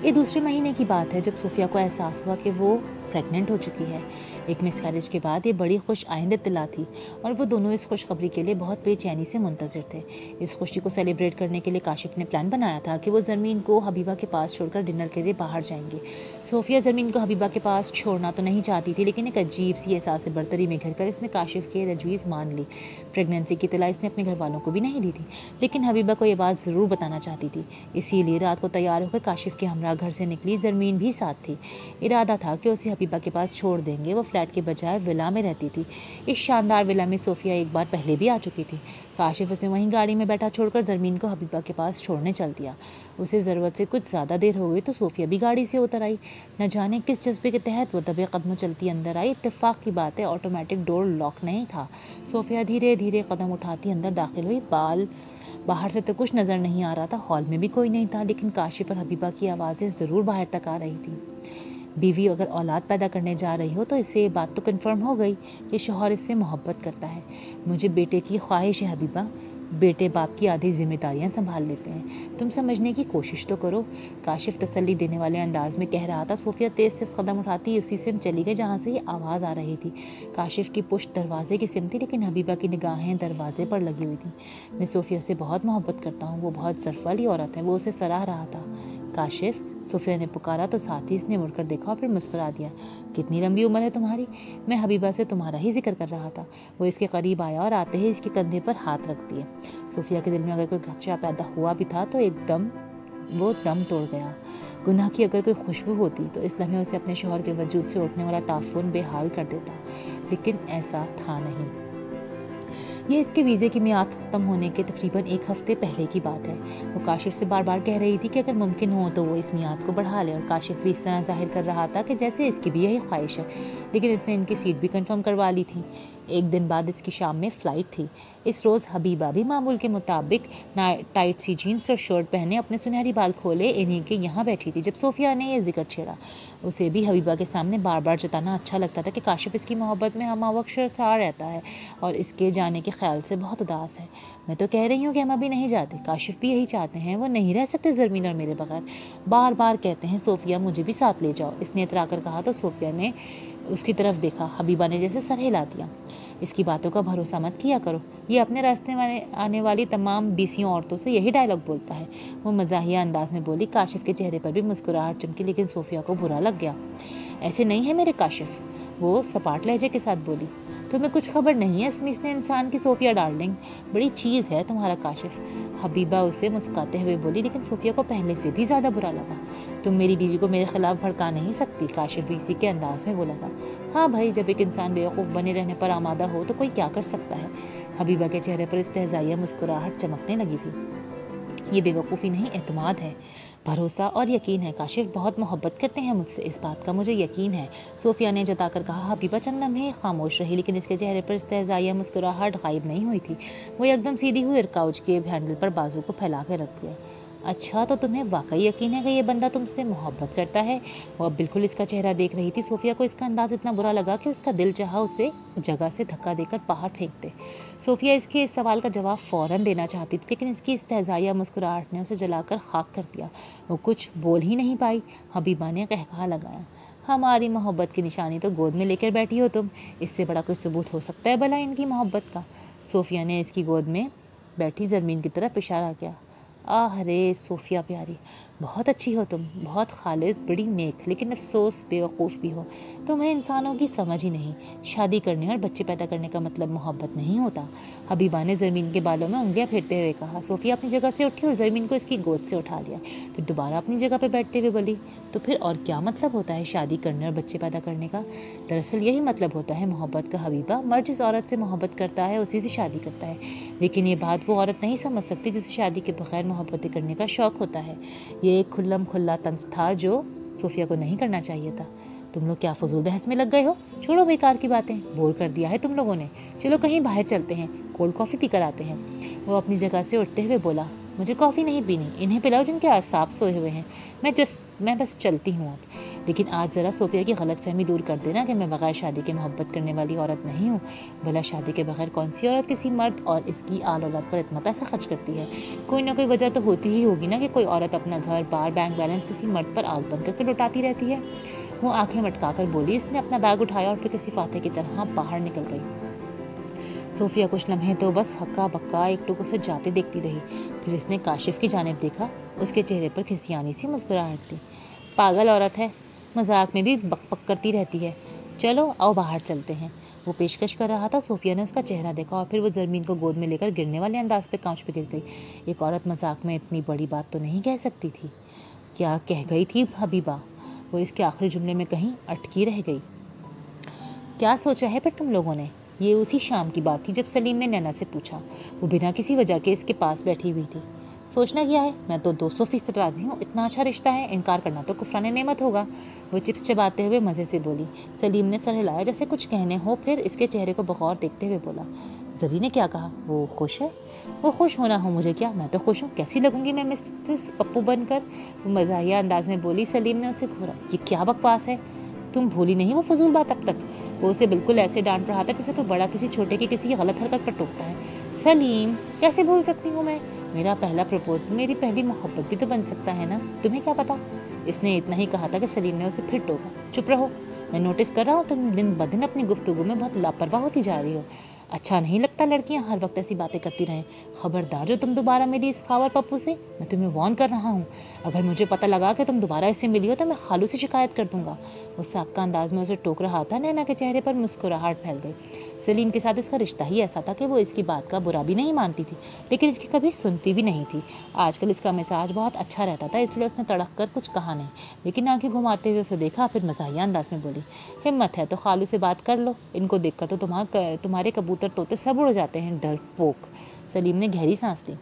یہ دوسرے مہینے کی بات ہے جب صوفیہ کو احساس ہوا کہ وہ پریگننٹ ہو چکی ہے. ایک مس کیریج کے بعد یہ بڑی خوش آئند اطلاع تھی, اور وہ دونوں اس خوشخبری کے لیے بہت بے چینی سے منتظر تھے. اس خوشی کو سیلیبریٹ کرنے کے لیے کاشف نے پلان بنایا تھا کہ وہ زرمین کو حبیبہ کے پاس چھوڑ کر ڈنر کے لیے باہر جائیں گے. صوفیہ زرمین کو حبیبہ کے پاس چھوڑنا تو نہیں چاہتی تھی, لیکن ایک عجیب سی احساس برتری میں گھر کر اس نے کاشف کے تجویز مان لی. پریگننسی کی اطلاع اس نے اپنے گھر والوں کو بھی نہیں دی تھی, لیکن حبیبہ کو یہ بات ضرور بتانا چاہتی تھی. اسی لیے رات کو تیار ہو کر کاشف کے ہمراہ گھر سے نکلی. زرمین بھی ساتھ تھی. ارادہ تھا کہ اسے حبیبہ کے پاس چھوڑ دیں گے. وہ فلیٹ کے بجائے ولا میں رہتی تھی. اس شاندار ولا میں صوفیہ ایک بار پہلے بھی آ چکی تھی. کاشف اسے وہیں گاڑی میں بیٹھا چھوڑ کر زرمین کو حبیبہ کے پاس چھوڑنے چل دیا. اسے ضرورت سے کچھ زیادہ دیر ہو گئی تو صوفیہ بھی گاڑی سے اتر آئی. نہ جانے کس جذبے کے تحت وہ دبے قدموں چلتی اندر آئی. اتفاق کی بات ہے آٹومیٹک ڈور لاک نہیں تھا. صوفیہ دھیرے دھیرے قدم اٹھاتی اندر داخل ہوئی. باہر سے تو کچھ نظر نہیں آ رہا تھا, ہال میں بھی کوئی نہیں تھا, لیکن کاشف اور حبیبہ کی آوازیں ضرور باہر تک آ رہی تھیں. بیوی اگر اولاد پیدا کرنے جا رہی ہو تو اس سے یہ بات تو کنفرم ہو گئی کہ شوہر اس سے محبت کرتا ہے. مجھے بیٹے کی خواہش ہے حبیبہ, بیٹے باپ کی آدھی ذمہ داریاں سنبھال لیتے ہیں, تم سمجھنے کی کوشش تو کرو. کاشف تسلی دینے والے انداز میں کہہ رہا تھا. صوفیہ تیز تیز قدم اٹھاتی اسی سے چلی گئی جہاں سے یہ آواز آ رہی تھی. کاشف کی پشت دروازے کی سمت تھی, لیکن حبیبہ کی نگاہیں دروازے پر لگی ہوئی تھیں. میں صوفیہ سے بہت محبت کرتا ہوں, وہ بہت ظرف والی عورت ہے. وہ اسے سراہ رہا تھا. کاشف, صوفیہ نے پکارا تو ساتھ ہی اس نے مڑ کر دیکھا اور پھر مسکرا دیا. کتنی لمبی عمر ہے تمہاری, میں حبیبہ سے تمہارا ہی ذکر کر رہا تھا. وہ اس کے قریب آیا اور آتے ہی اس کے کندھے پر ہاتھ رکھ دیا. صوفیہ کے دل میں اگر کوئی خدشہ پیدا ہوا بھی تھا تو ایک دم وہ دم توڑ گیا. گناہ کی اگر کوئی خوشبو ہوتی تو اس لمحے اسے اپنے شوہر کے وجود سے اٹھنے والا تعفن بے حال کر دیتا, لیکن ایسا تھا نہیں. یہ اس کے ویزے کی میعاد ختم ہونے کے تقریباً 1 ہفتے پہلے کی بات ہے. وہ کاشف سے بار بار کہہ رہی تھی کہ اگر ممکن ہو تو وہ اس میعاد کو بڑھا لے, اور کاشف بھی اس طرح ظاہر کر رہا تھا کہ جیسے اس کی بھی یہی خواہش ہے. لیکن اس نے ان کی سیٹ بھی کنفرم کروا لی تھی. 1 دن بعد اس کی شام میں فلائٹ تھی. اس روز حبیبہ بھی معمول کے مطابق ٹائٹ سی جینس اور شرٹ پہنے اپنے سنہری بال کھولے انہیں کے یہاں بیٹھی تھی. جب صوفیہ نے یہ ذکر چھیڑا, اسے بھی حبیبہ کے سامنے بار بار جتانا اچھا لگتا تھا کہ کاشف اس کی محبت میں ہمہ شرسار رہتا ہے اور اس کے جانے کے خیال سے بہت اداس ہے. میں تو کہہ رہی ہوں کہ ہم ابھی نہیں جاتے. کاشف بھی یہی چاہتے ہیں, وہ نہیں رہ سکتے زرمین اور میرے بغیر. بار بار کہتے ہیں صوفیہ مجھے بھی ساتھ لے جاؤ. اس نے اترا کر کہا تو صوفیہ نے اس کی طرف دیکھا. حبیبہ نے جیسے سر ہلا دیا. اس کی باتوں کا بھروسہ مت کیا کرو, یہ اپنے راستے میں آنے والی تمام بیسیوں عورتوں سے یہی ڈائلاگ بولتا ہے. وہ مزاحیہ انداز میں بولی. کاشف کے چہرے پر بھی مسکراہٹ چمکی, لیکن صوفیہ کو برا لگ گیا. ایسے نہیں ہے میرے کاشف, وہ سپاٹ لہجے کے ساتھ بولی. تمہیں کچھ خبر نہیں ہے اسمیس نے انسان کی صوفیہ ڈارلنگ, بڑی چیز ہے تمہارا کاشف. حبیبہ اسے مسکاتے ہوئے بولی, لیکن صوفیہ کو پہلے سے بھی زیادہ برا لگا. تم میری بیوی کو میرے خلاف بھڑکا نہیں سکتی, کاشف اسی کے انداز میں بولا تھا. ہاں بھائی, جب ایک انسان بیوقوف بنے رہنے پر آمادہ ہو تو کوئی کیا کر سکتا ہے. حبیبہ کے چہرے پر استہزائیہ مسکراہٹ چمکنے لگی تھی۔ یہ بے وقوفی نہیں، اعتماد ہے، بھروسہ اور یقین ہے۔ کاشف بہت محبت کرتے ہیں مجھ سے، اس بات کا مجھے یقین ہے، صوفیہ نے جتا کر کہا۔ حبیبہ چند لمحے خاموش رہی، لیکن اس کے چہرے پر استہزائیہ مسکراہٹ غائب نہیں ہوئی تھی۔ وہ ایک دم سیدھی ہوئی اور کاؤچ کے ہینڈل پر بازو کو پھیلا کے رکھ دیا۔ اچھا، تو تمہیں واقعی یقین ہے کہ یہ بندہ تم سے محبت کرتا ہے؟ وہ اب بالکل اس کا چہرہ دیکھ رہی تھی۔ صوفیہ کو اس کا انداز اتنا برا لگا کہ اس کا دل چاہا اسے جگہ سے دھکا دے کر باہر پھینک دے۔ صوفیہ اس کے اس سوال کا جواب فوراً دینا چاہتی تھی، لیکن اس کی استہزائیہ مسکراہٹ نے اسے جلا کر خاک کر دیا۔ وہ کچھ بول ہی نہیں پائی۔ حبیبہ نے قہقہا لگایا۔ ہماری محبت کی نشانی تو گود میں لے کر بیٹھی ہو تم، اس سے بڑا کوئی ثبوت ہو سکتا ہے بھلا ان کی محبت کا؟ صوفیہ نے اس کی گود میں بیٹھی زرمین کی طرف اشارہ کیا۔ آہ رے صوفیہ پیاری، بہت اچھی ہو تم، بہت خالص، بڑی نیک، لیکن افسوس بے وقوف بھی ہو۔ تمہیں انسانوں کی سمجھ ہی نہیں۔ شادی کرنے اور بچے پیدا کرنے کا مطلب محبت نہیں ہوتا۔ حبیبہ نے زرمین کے بالوں میں انگلیاں پھیرتے ہوئے کہا۔ صوفیہ اپنی جگہ سے اٹھی اور زرمین کو اس کی گود سے اٹھا لیا، پھر دوبارہ اپنی جگہ پہ بیٹھتے ہوئے بولی، تو پھر اور کیا مطلب ہوتا ہے شادی کرنے اور بچے پیدا کرنے کا؟ دراصل یہی مطلب ہوتا ہے محبت کا حبیبہ۔ مرد جس عورت سے محبت کرتا ہے اسی سے شادی کرتا ہے، لیکن یہ بات وہ عورت نہیں سمجھ سکتی جسے شادی کے بغیر محبت کرنے کا شوق ہوتا ہے۔ یہ ایک کھلم کھلا طنز تھا جو صوفیہ کو نہیں کرنا چاہیے تھا۔ تم لوگ کیا فضول بحث میں لگ گئے ہو؟ چھوڑو بیکار کی باتیں، بور کر دیا ہے تم لوگوں نے۔ چلو کہیں باہر چلتے ہیں، کولڈ کافی پی کر آتے ہیں۔ وہ اپنی جگہ سے اٹھتے ہوئے بولا، مجھے کافی نہیں پینی، انہیں پلاؤ جن کے اعصاب سوئے ہوئے ہیں، میں بس چلتی ہوں اب۔ لیکن آج ذرا صوفیہ کی غلط فہمی دور کر دینا کہ میں بغیر شادی کے محبت کرنے والی عورت نہیں ہوں۔ بھلا شادی کے بغیر کون سی عورت کسی مرد اور اس کی آل اولاد پر اتنا پیسہ خرچ کرتی ہے؟ کوئی نہ کوئی وجہ تو ہوتی ہی ہوگی نا کہ کوئی عورت اپنا گھر بار بینک بیلنس کسی مرد پر آگ بند کر کے لٹاتی رہتی ہے۔ وہ آنکھیں مٹکا کر بولی۔ اس نے اپنا بیگ اٹھایا اور پھر کسی فاتح کی طرح باہر نکل گئی۔ صوفیہ کچھ لمحے تو بس ہکا بکا ایک ٹک اسے جاتے دیکھتی رہی، پھر اس نے کاشف کی جانب دیکھا۔ اس کے چہرے پر کھسیانی سی مسکراہٹ تھی۔ پاگل عورت ہے، مذاق میں بھی بک بک کرتی رہتی ہے، چلو آؤ باہر چلتے ہیں۔ وہ پیشکش کر رہا تھا، صوفیہ نے اس کا چہرہ دیکھا اور پھر وہ زرمین کو گود میں لے کر گرنے والے انداز پہ کاؤچ پہ گر گئی۔ ایک عورت مذاق میں اتنی بڑی بات تو نہیں کہہ سکتی تھی۔ کیا کہہ گئی تھی حبیبہ؟ وہ اس کے آخری جملے میں کہیں اٹکی رہ گئی۔ کیا سوچا ہے پھر تم لوگوں نے؟ یہ اسی شام کی بات تھی جب سلیم نے نینا سے پوچھا۔ وہ بنا کسی وجہ کے اس کے پاس بیٹھی ہوئی تھی۔ سوچنا کیا ہے، میں تو 200% راضی ہوں، اتنا اچھا رشتہ ہے، انکار کرنا تو کفران نعمت ہوگا۔ وہ چپس چباتے ہوئے مزے سے بولی۔ سلیم نے سر ہلایا جیسے کچھ کہنے ہو، پھر اس کے چہرے کو بغور دیکھتے ہوئے بولا، زری نے کیا کہا؟ وہ خوش ہے؟ وہ خوش ہونا ہو مجھے کیا، میں تو خوش ہوں، کیسی لگوں گی میں مسز پپو بن کر؟ وہ مزاحیہ انداز میں بولی۔ سلیم نے اسے گھورا، یہ کیا بکواس ہے؟ تم بھولی نہیں وہ فضول بات اب تک؟ وہ اسے بالکل ایسے ڈانٹ رہا تھا جیسے کوئی بڑا کسی چھوٹے کی کسی غلط حرکت پر ٹوکتا ہے۔ سلیم، کیسے بھول سکتی ہوں میں؟ میرا پہلا پرپوزل، میری پہلی محبت بھی تو بن سکتا ہے نا، تمہیں کیا پتا؟ اس نے اتنا ہی کہا تھا کہ سلیم نے اسے پھر ٹوکا۔ چپ رہو، میں نوٹس کر رہا ہوں تم دن بدن اپنی گفتگو میں بہت لاپرواہ ہوتی جا رہی ہو۔ اچھا نہیں لگتا لڑکیاں ہر وقت ایسی باتیں کرتی رہیں۔ خبردار جو تم دوبارہ میری اس خاور پپو سے، میں تمہیں وارن کر رہا ہوں، اگر مجھے پتہ لگا کہ تم دوبارہ اس سے ملی ہو تو میں خالو سے شکایت کر دوں گا۔ وہ سابقہ انداز میں اسے ٹوک رہا تھا۔ نینا کے چہرے پر مسکراہٹ پھیل گئی۔ سلیم کے ساتھ اس کا رشتہ ہی ایسا تھا کہ وہ اس کی بات کا برا بھی نہیں مانتی تھی، لیکن اس کی کبھی سنتی بھی نہیں تھی۔ آج کل اس کا مزاج بہت اچھا رہتا تھا، اس لیے اس نے تڑک کر کچھ کہا نہیں، لیکن آنکھیں گھماتے ہوئے اسے دیکھا، پھر مزاحیہ انداز میں بولی، ہمت ہے تو خالو سے بات کر لو، ان کو دیکھ کر تو تمہارے کبوتر طوطے سب اڑ جاتے ہیں، ڈرپوک۔ سلیم نے گہری سانس لی۔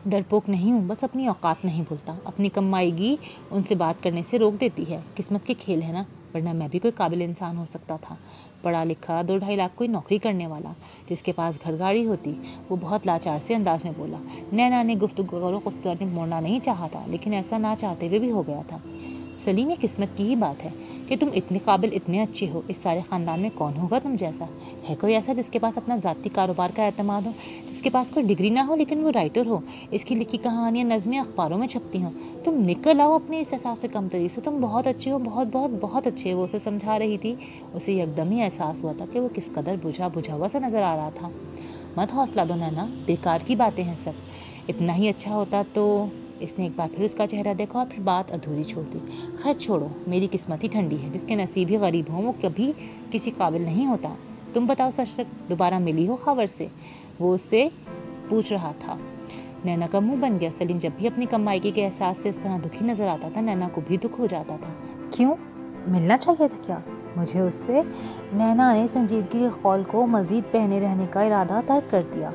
ڈرپوک نہیں ہوں، بس اپنی اوقات نہیں بھولتا، اپنی کمائیگی ان سے بات کرنے سے روک دیتی ہے، قسمت کے کھیل ہے نا، ورنہ میں بھی کوئی قابل انسان ہو سکتا تھا، پڑھا لکھا، 2-2.5 لاکھ کوئی نوکری کرنے والا، جس کے پاس گھر گاڑی ہوتی۔ وہ بہت لاچار سے انداز میں بولا۔ نینا نے گفتگو کو غصے موڑنا نہیں چاہا تھا، لیکن ایسا نہ چاہتے ہوئے بھی ہو گیا تھا۔ سلیم، یہ قسمت کی ہی بات ہے کہ تم اتنے قابل، اتنے اچھے ہو، اس سارے خاندان میں کون ہوگا تم جیسا؟ ہے کوئی ایسا جس کے پاس اپنا ذاتی کاروبار کا اعتماد ہو، جس کے پاس کوئی ڈگری نہ ہو لیکن وہ رائٹر ہو، اس کی لکھی کہانیاں نظمیں اخباروں میں چھپتی ہوں؟ تم نکل آؤ اپنے اس احساس سے کمتری سے، تم بہت اچھے ہو، بہت بہت بہت اچھے ہو۔ وہ اسے سمجھا رہی تھی۔ اسے یکدم ہی احساس ہوا تھا کہ وہ کس قدر بجھا ہوا سا نظر آ رہا تھا۔ مت حوصلہ دو نینا، بیکار کی باتیں ہیں سب، اتنا ہی اچھا ہوتا تو۔ اس نے ایک بار پھر اس کا چہرہ دیکھا اور پھر بات ادھوری چھوڑ دی۔ خیر چھوڑو، میری قسمت ہی ٹھنڈی ہے، جس کے نصیب ہی غریب ہوں وہ کبھی کسی قابل نہیں ہوتا۔ تم بتاؤ سچ، دوبارہ ملی ہو خاور سے؟ وہ اس سے پوچھ رہا تھا۔ نینا کا منہ بن گیا۔ سلیم جب بھی اپنی کمائیگی کے احساس سے اس طرح دکھی نظر آتا تھا، نینا کو بھی دکھ ہو جاتا تھا۔ کیوں؟ ملنا چاہیے تھا کیا؟ مجھے اس سے نینا نے سنجیدگی کے قول کو مزید پہنے رہنے کا ارادہ ترک کر دیا۔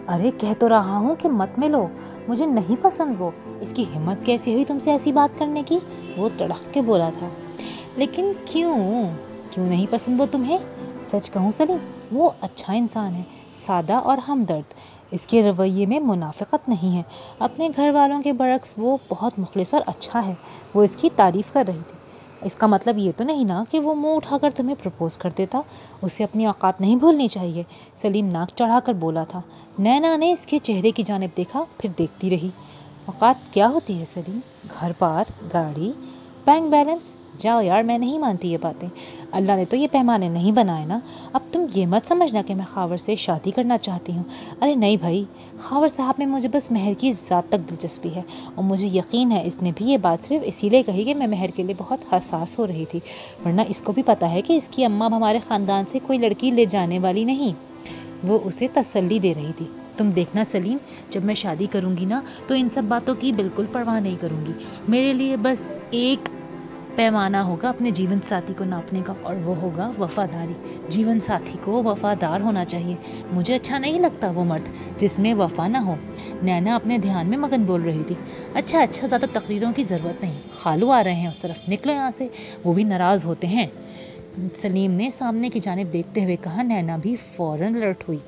ارے کہہ تو رہا ہوں کہ مت ملو، مجھے نہیں پسند وہ، اس کی ہمت کیسی ہوئی تم سے ایسی بات کرنے کی؟ وہ تڑک کے بولا تھا۔ لیکن کیوں نہیں پسند وہ تمہیں؟ سچ کہوں سلیم، وہ اچھا انسان ہے، سادہ اور ہمدرد، اس کے رویے میں منافقت نہیں ہے، اپنے گھر والوں کے برعکس وہ بہت مخلص اور اچھا ہے۔ وہ اس کی تعریف کر رہی تھی۔ اس کا مطلب یہ تو نہیں نا کہ وہ منہ اٹھا کر تمہیں پرپوز کر دیتا؟ اسے اپنی اوقات نہیں بھولنی چاہیے، سلیم ناک چڑھا کر بولا تھا۔ نینا نے اس کے چہرے کی جانب دیکھا، پھر دیکھتی رہی۔ اوقات کیا ہوتی ہے سلیم؟ گھر بار، گاڑی، بینک بیلنس؟ جاؤ یار، میں نہیں مانتی یہ باتیں، اللہ نے تو یہ پیمانے نہیں بنائے نا۔ اب تم یہ مت سمجھنا کہ میں خاور سے شادی کرنا چاہتی ہوں، ارے نہیں بھائی، خاور صاحب میں مجھے بس مہر کی ذات تک دلچسپی ہے، اور مجھے یقین ہے اس نے بھی یہ بات صرف اسی لیے کہی کہ میں مہر کے لیے بہت حساس ہو رہی تھی، ورنہ اس کو بھی پتہ ہے کہ اس کی اماں ہمارے خاندان سے کوئی لڑکی لے جانے والی نہیں۔ وہ اسے تسلی دے رہی تھی۔ تم دیکھنا سلیم، جب میں شادی کروں گی نا تو ان سب باتوں کی بالکل پرواہ نہیں کروں گی، میرے لیے بس ایک پیمانہ ہوگا اپنے جیون ساتھی کو ناپنے کا، اور وہ ہوگا وفاداری۔ جیون ساتھی کو وفادار ہونا چاہیے، مجھے اچھا نہیں لگتا وہ مرد جس میں وفا نہ ہو۔ نینا اپنے دھیان میں مگن بول رہی تھی۔ اچھا زیادہ تقریروں کی ضرورت نہیں، خالو آ رہے ہیں اس طرف، نکلو یہاں سے، وہ بھی ناراض ہوتے ہیں، سلیم نے سامنے کی جانب دیکھتے ہوئے کہا۔ نینا بھی فوراً الرٹ ہوئی۔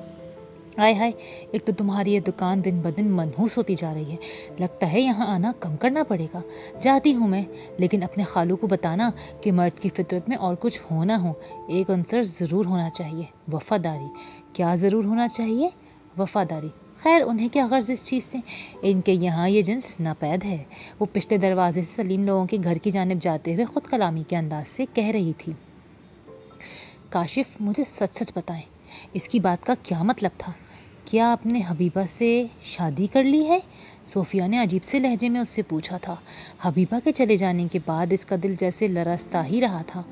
ہائے ہائے، ایک تو تمہاری یہ دکان دن بدن منحوس ہوتی جا رہی ہے، لگتا ہے یہاں آنا کم کرنا پڑے گا۔ جاتی ہوں میں، لیکن اپنے خالو کو بتانا کہ مرد کی فطرت میں اور کچھ ہو نہ ہو، ایک عنصر ضرور ہونا چاہیے، وفاداری۔ کیا ضرور ہونا چاہیے؟ وفاداری۔ خیر انہیں کیا غرض اس چیز سے، ان کے یہاں یہ جنس ناپید ہے۔ وہ پچھلے دروازے سے سلیم لوگوں کے گھر کی جانب جاتے ہوئے خود کلامی کے انداز سے کہہ رہی تھی۔ کاشف، مجھے سچ سچ بتائیں، اس کی بات کا کیا مطلب تھا؟ کیا آپ نے حبیبہ سے شادی کر لی ہے؟ صوفیہ نے عجیب سے لہجے میں اس سے پوچھا تھا۔ حبیبہ کے چلے جانے کے بعد اس کا دل جیسے لرزتا ہی رہا تھا۔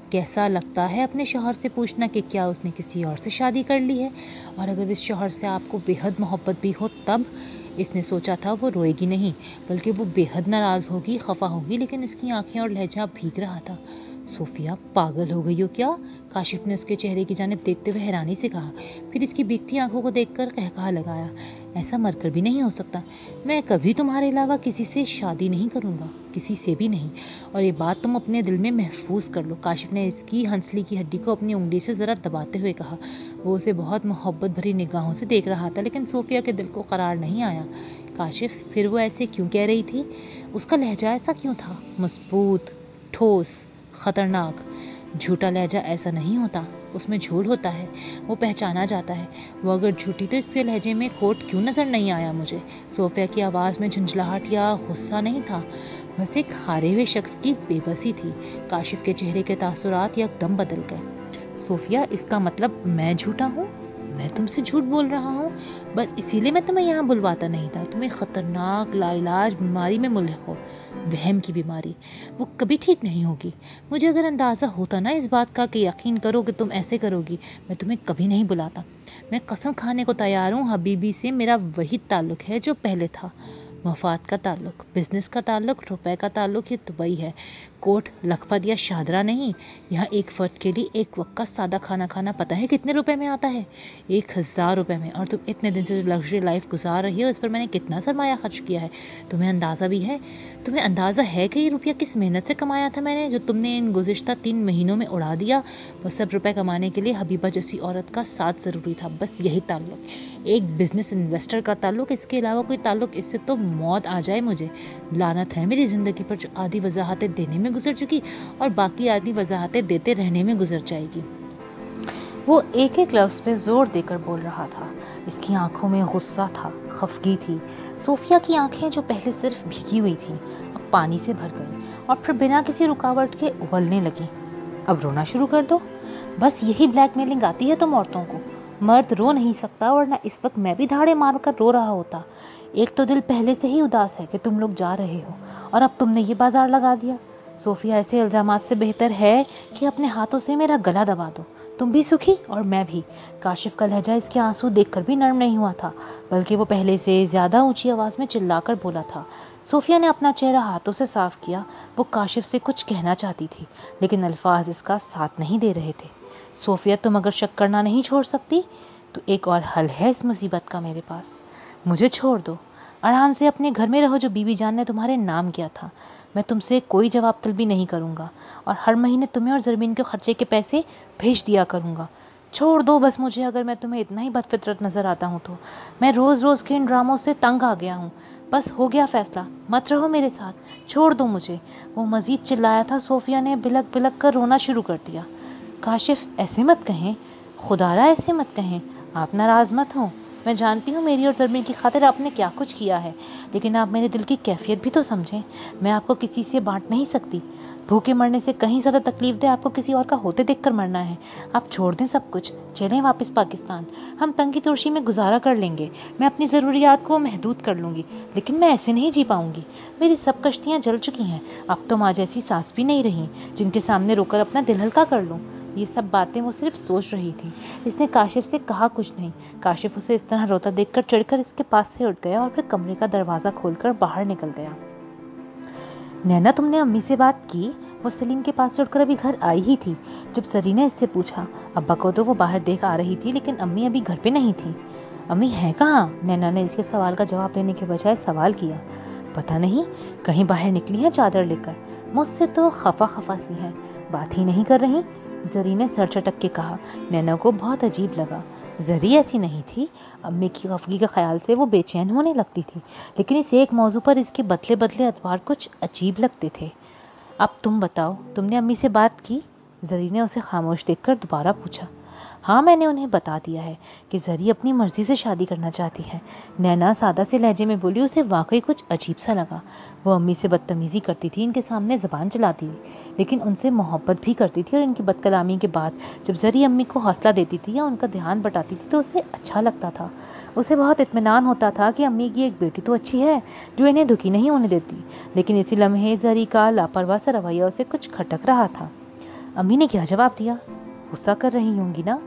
کیسا لگتا ہے اپنے شوہر سے پوچھنا کہ کیا اس نے کسی اور سے شادی کر لی ہے، اور اگر اس شوہر سے آپ کو بے حد محبت بھی ہو تب؟ اس نے سوچا تھا وہ روئے گی نہیں، بلکہ وہ بے حد ناراض ہوگی، خفا ہوگی، لیکن اس کی آنکھیں اور لہجہ بھیگ رہا تھا۔ صوفیہ پاگل ہو گئی ہو کیا؟ کاشف نے اس کے چہرے کی جانب دیکھتے ہوئے حیرانی سے کہا، پھر اس کی بھیگتی آنکھوں کو دیکھ کر قہقہا لگایا۔ ایسا مر کر بھی نہیں ہو سکتا، میں کبھی تمہارے علاوہ کسی سے شادی نہیں کروں گا، کسی سے بھی نہیں، اور یہ بات تم اپنے دل میں محفوظ کر لو۔ کاشف نے اس کی ہنسلی کی ہڈی کو اپنی انگلی سے ذرا دباتے ہوئے کہا۔ وہ اسے بہت محبت بھری نگاہوں سے دیکھ رہا تھا، لیکن صوفیہ کے دل کو قرار نہیں آیا۔ کاشف، پھر وہ ایسے کیوں کہہ رہی تھی؟ اس کا لہجہ ایسا کیوں تھا؟ مضبوط، ٹھوس، خطرناک۔ جھوٹا لہجہ ایسا نہیں ہوتا، اس میں جھول ہوتا ہے، وہ پہچانا جاتا ہے۔ وہ اگر جھوٹی تو اس کے لہجے میں کھوٹ کیوں نظر نہیں آیا مجھے؟ صوفیہ کی آواز میں جھنجھلاہٹ یا غصہ نہیں تھا، بس ایک ہارے ہوئے شخص کی بے بسی تھی۔ کاشف کے چہرے کے تاثرات یکدم بدل گئے۔ صوفیہ، اس کا مطلب میں جھوٹا ہوں؟ میں تم سے جھوٹ بول رہا ہوں؟ بس اسی لیے میں تمہیں یہاں بلواتا نہیں تھا، تمہیں خطرناک لا علاج بیماری میں ملحق ہو، وہم کی بیماری، وہ کبھی ٹھیک نہیں ہوگی۔ مجھے اگر اندازہ ہوتا نا اس بات کا کہ یقین کرو کہ تم ایسے کرو گی، میں تمہیں کبھی نہیں بلاتا۔ میں قسم کھانے کو تیار ہوں، حبیبی سے میرا وہی تعلق ہے جو پہلے تھا، مفاد کا تعلق، بزنس کا تعلق، روپے کا تعلق، یہ تو وہی ہے، کوٹ لکھپت یا شاہدرہ نہیں۔ یہاں ایک فرد کے لیے ایک وقت کا سادہ کھانا کھانا پتہ ہے کتنے روپے میں آتا ہے؟ 1000 روپے میں، اور تم اتنے دن سے جو لگژری لائف گزار رہی ہو اس پر میں نے کتنا سرمایہ خرچ کیا ہے، تمہیں اندازہ بھی ہے؟ تمہیں اندازہ ہے کہ یہ روپیہ کس محنت سے کمایا تھا میں نے، جو تم نے ان گزشتہ 3 مہینوں میں اڑا دیا؟ وہ سب روپے کمانے کے لیے حبیبہ جیسی عورت کا ساتھ ضروری تھا، بس یہی تعلق، ایک بزنس انویسٹر کا تعلق، اس کے علاوہ کوئی تعلق اس سے تو موت آ جائے مجھے۔ لعنت ہے میری زندگی پر جو آدھی وضاحتیں دینے میں گزر چکی اور باقی آدھی وضاحتیں دیتے رہنے میں گزر جائے گی۔ وہ ایک ایک لفظ پہ زور دے کر بول رہا تھا۔ اس کی آنکھوں میں غصہ تھا، خفگی تھی۔ صوفیہ کی آنکھیں جو پہلے صرف بھیگی ہوئی تھیں اب پانی سے بھر گئیں اور پھر بنا کسی رکاوٹ کے ابلنے لگیں۔ اب رونا شروع کر دو، بس یہی بلیک میلنگ آتی ہے تم عورتوں کو۔ مرد رو نہیں سکتا، ورنہ اس وقت میں بھی دھاڑے مار کر رو رہا ہوتا۔ ایک تو دل پہلے سے ہی اداس ہے کہ تم لوگ جا رہے ہو، اور اب تم نے یہ بازار لگا دیا۔ صوفیہ، ایسے الزامات سے بہتر ہے کہ اپنے ہاتھوں سے میرا گلا دبا دو، تم بھی سکھی اور میں بھی۔ کاشف کا لہجہ اس کے آنسو دیکھ کر بھی نرم نہیں ہوا تھا، بلکہ وہ پہلے سے زیادہ اونچی آواز میں چلا کر بولا تھا۔ صوفیہ نے اپنا چہرہ ہاتھوں سے صاف کیا۔ وہ کاشف سے کچھ کہنا چاہتی تھی لیکن الفاظ اس کا ساتھ نہیں دے رہے تھے۔ صوفیہ تم اگر شک کرنا نہیں چھوڑ سکتی تو ایک اور حل ہے اس مصیبت کا میرے پاس۔ مجھے چھوڑ دو، آرام سے اپنے گھر میں رہو جو بی بی جان نے تمہارے نام کیا تھا۔ میں تم سے کوئی جواب طلبی نہیں کروں گا اور ہر مہینے تمہیں اور زرمین کے خرچے کے پیسے بھیج دیا کروں گا۔ چھوڑ دو بس مجھے، اگر میں تمہیں اتنا ہی بد فطرت نظر آتا ہوں تو۔ میں روز روز کے ان ڈراموں سے تنگ آ گیا ہوں۔ بس ہو گیا فیصلہ، مت رہو میرے ساتھ، چھوڑ دو مجھے۔ وہ مزید چلایا تھا۔ صوفیہ نے بلک بلک کر رونا شروع کر دیا۔ کاشف ایسے مت کہیں، خدارا ایسے مت کہیں، آپ ناراض مت ہوں۔ میں جانتی ہوں میری اور زرمین کی خاطر آپ نے کیا کچھ کیا ہے، لیکن آپ میرے دل کی کیفیت بھی تو سمجھیں۔ میں آپ کو کسی سے بانٹ نہیں سکتی۔ بھوکے مرنے سے کہیں زیادہ تکلیف دہ آپ کو کسی اور کا ہوتے دیکھ کر مرنا ہے۔ آپ چھوڑ دیں سب کچھ، چلیں واپس پاکستان۔ ہم تنگی ترشی میں گزارا کر لیں گے، میں اپنی ضروریات کو محدود کر لوں گی، لیکن میں ایسے نہیں جی پاؤں گی۔ میری سب کشتیاں جل چکی ہیں، اب تو ماں جیسی سانس بھی نہیں رہی جن کے سامنے رو کر اپنا دل ہلکا کر لوں۔ یہ سب باتیں وہ صرف سوچ رہی تھی، اس نے کاشف سے کہا کچھ نہیں۔ کاشف اسے اس طرح روتا دیکھ کر چڑھ کر اس کے پاس سے اٹھ گیا اور پھر کمرے کا دروازہ کھول کر باہر نکل گیا۔ نینا تم نے امی سے بات کی؟ وہ سلیم کے پاس سے اٹھ کر ابھی گھر آئی ہی تھی جب سری نے اس سے پوچھا۔ ابا کو تو وہ باہر دیکھ آ رہی تھی لیکن امی ابھی گھر پہ نہیں تھی۔ امی ہیں کہاں؟ نینا نے اس کے سوال کا جواب دینے کے بجائے سوال کیا۔ پتہ نہیں، کہیں باہر نکلی ہیں چادر لے کر۔ مجھ سے تو خفا خفا سی ہیں، بات ہی نہیں کر رہی، زری نے سر چٹک کے کہا۔ نینا کو بہت عجیب لگا۔ زری ایسی نہیں تھی، امی کی خفگی کے خیال سے وہ بے چین ہونے لگتی تھی، لیکن اس ایک موضوع پر اس کے بدلے بدلے ادوار کچھ عجیب لگتے تھے۔ اب تم بتاؤ، تم نے امی سے بات کی؟ زری نے اسے خاموش دیکھ کر دوبارہ پوچھا۔ ہاں، میں نے انہیں بتا دیا ہے کہ زری اپنی مرضی سے شادی کرنا چاہتی ہے، نینا سادہ سے لہجے میں بولی۔ اسے واقعی کچھ عجیب سا لگا۔ وہ امی سے بدتمیزی کرتی تھی، ان کے سامنے زبان چلاتی تھی، لیکن ان سے محبت بھی کرتی تھی، اور ان کی بد کلامی کے بعد جب زری امی کو حوصلہ دیتی تھی یا ان کا دھیان بٹاتی تھی تو اسے اچھا لگتا تھا۔ اسے بہت اطمینان ہوتا تھا کہ امی کی ایک بیٹی تو اچھی ہے جو انہیں دکھی نہیں ہونے دیتی، لیکن اسی لمحے زری کا لاپرواہ سا رویہ اسے کچھ کھٹک رہا تھا۔ امی نے کیا جواب دیا؟ غصہ کر رہی ہوں گی نا؟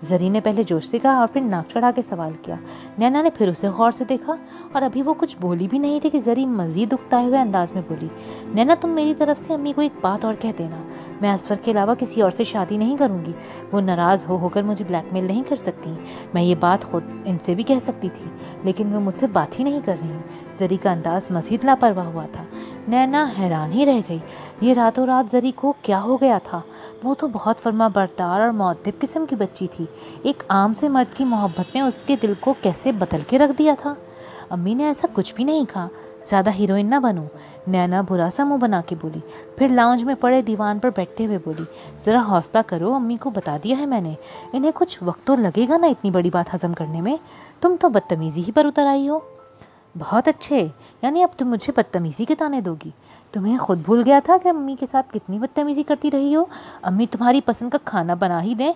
زری نے پہلے جوش سے کہا اور پھر ناک چڑھا کے سوال کیا۔ نینا نے پھر اسے غور سے دیکھا اور ابھی وہ کچھ بولی بھی نہیں تھی کہ زری مزید اکتائے ہوئے انداز میں بولی۔ نینا، تم میری طرف سے امی کو ایک بات اور کہہ دینا، میں اسفر کے علاوہ کسی اور سے شادی نہیں کروں گی۔ وہ ناراض ہو کر مجھے بلیک میل نہیں کر سکتی۔ میں یہ بات خود ان سے بھی کہہ سکتی تھی، لیکن وہ مجھ سے بات ہی نہیں کر رہی۔ زری کا انداز مزید لاپرواہ ہوا تھا۔ نینا حیران ہی رہ گئی، یہ راتوں رات زری کو کیا ہو گیا تھا؟ وہ تو بہت فرما بردار اور مؤدب قسم کی بچی تھی، ایک عام سے مرد کی محبت نے اس کے دل کو کیسے بدل کے رکھ دیا تھا؟ امی نے ایسا کچھ بھی نہیں کہا، زیادہ ہیروئن نہ بنو، نینا برا سا منہ بنا کے بولی، پھر لاؤنج میں پڑے دیوان پر بیٹھتے ہوئے بولی، ذرا حوصلہ کرو، امی کو بتا دیا ہے میں نے، انہیں کچھ وقت تو لگے گا نا اتنی بڑی بات ہضم کرنے میں، تم تو بدتمیزی ہی پر اتر آئی ہو۔ بہت اچھے، یعنی اب تم مجھے بدتمیزی کے طعنے دو گی؟ تمہیں خود بھول گیا تھا کہ امی کے ساتھ کتنی بدتمیزی کرتی رہی ہو؟ امی تمہاری پسند کا کھانا بنا ہی دیں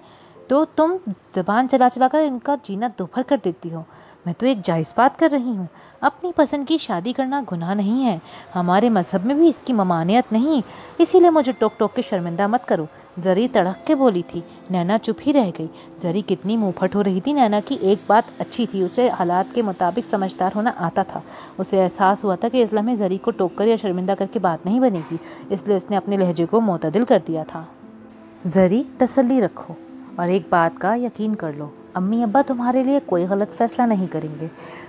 تو تم زبان چلا چلا کر ان کا جینا دوپہر کر دیتی ہو۔ میں تو ایک جائز بات کر رہی ہوں، اپنی پسند کی شادی کرنا گناہ نہیں ہے، ہمارے مذہب میں بھی اس کی ممانعت نہیں، اسی لیے مجھے ٹوک ٹوک کے شرمندہ مت کرو۔ زری تڑک کے بولی تھی۔ نینا چپ ہی رہ گئی۔ زری کتنی منہ پھٹ ہو رہی تھی۔ نینا کی ایک بات اچھی تھی، اسے حالات کے مطابق سمجھدار ہونا آتا تھا۔ اسے احساس ہوا تھا کہ اس لمحے زری کو ٹوک کر یا شرمندہ کر کے بات نہیں بنے گی، اس لیے اس نے اپنے لہجے کو معتدل کر دیا تھا۔ زری، تسلی رکھو اور ایک بات کا یقین کر لو، امی ابا تمہارے لیے کوئی غلط فیصلہ نہیں کریں گے،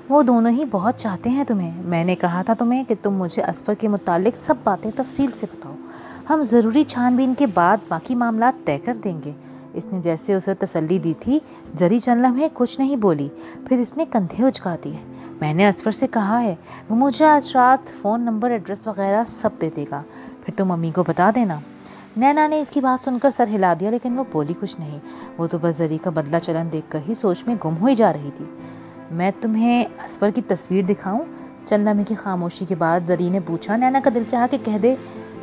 وہ دونوں ہی بہت چاہتے ہیں تمہیں۔ میں نے کہا تھا تمہیں کہ تم مجھے اسفر کے متعلق سب باتیں تفصیل سے بتاؤ، ہم ضروری چھان بین کے بعد باقی معاملات طے کر دیں گے۔ اس نے جیسے اسے تسلی دی تھی۔ زری چند لمحے کچھ نہیں بولی، پھر اس نے کندھے اچکا دیے۔ میں نے اسفر سے کہا ہے، وہ مجھے آج رات فون نمبر، ایڈریس وغیرہ سب دے دے گا، پھر تم امی کو بتا دینا۔ نینا نے اس کی بات سن کر سر ہلا دیا، لیکن وہ بولی کچھ نہیں، وہ تو بس زری کا بدلہ چلن دیکھ کر ہی سوچ میں گم ہوئی جا رہی تھی۔ میں تمہیں اسفر کی تصویر دکھاؤں؟ چند لمحے کی خاموشی کے بعد زری نے پوچھا۔ نینا کا دل چاہا کہ کہہ دے،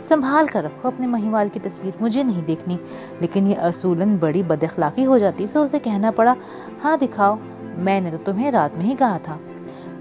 سنبھال کر رکھو اپنے مہیوال کی تصویر، مجھے نہیں دیکھنی، لیکن یہ اصولاً بڑی بد اخلاقی ہو جاتی، سو اسے کہنا پڑا، ہاں دکھاؤ، میں نے تو تمہیں رات میں ہی کہا تھا۔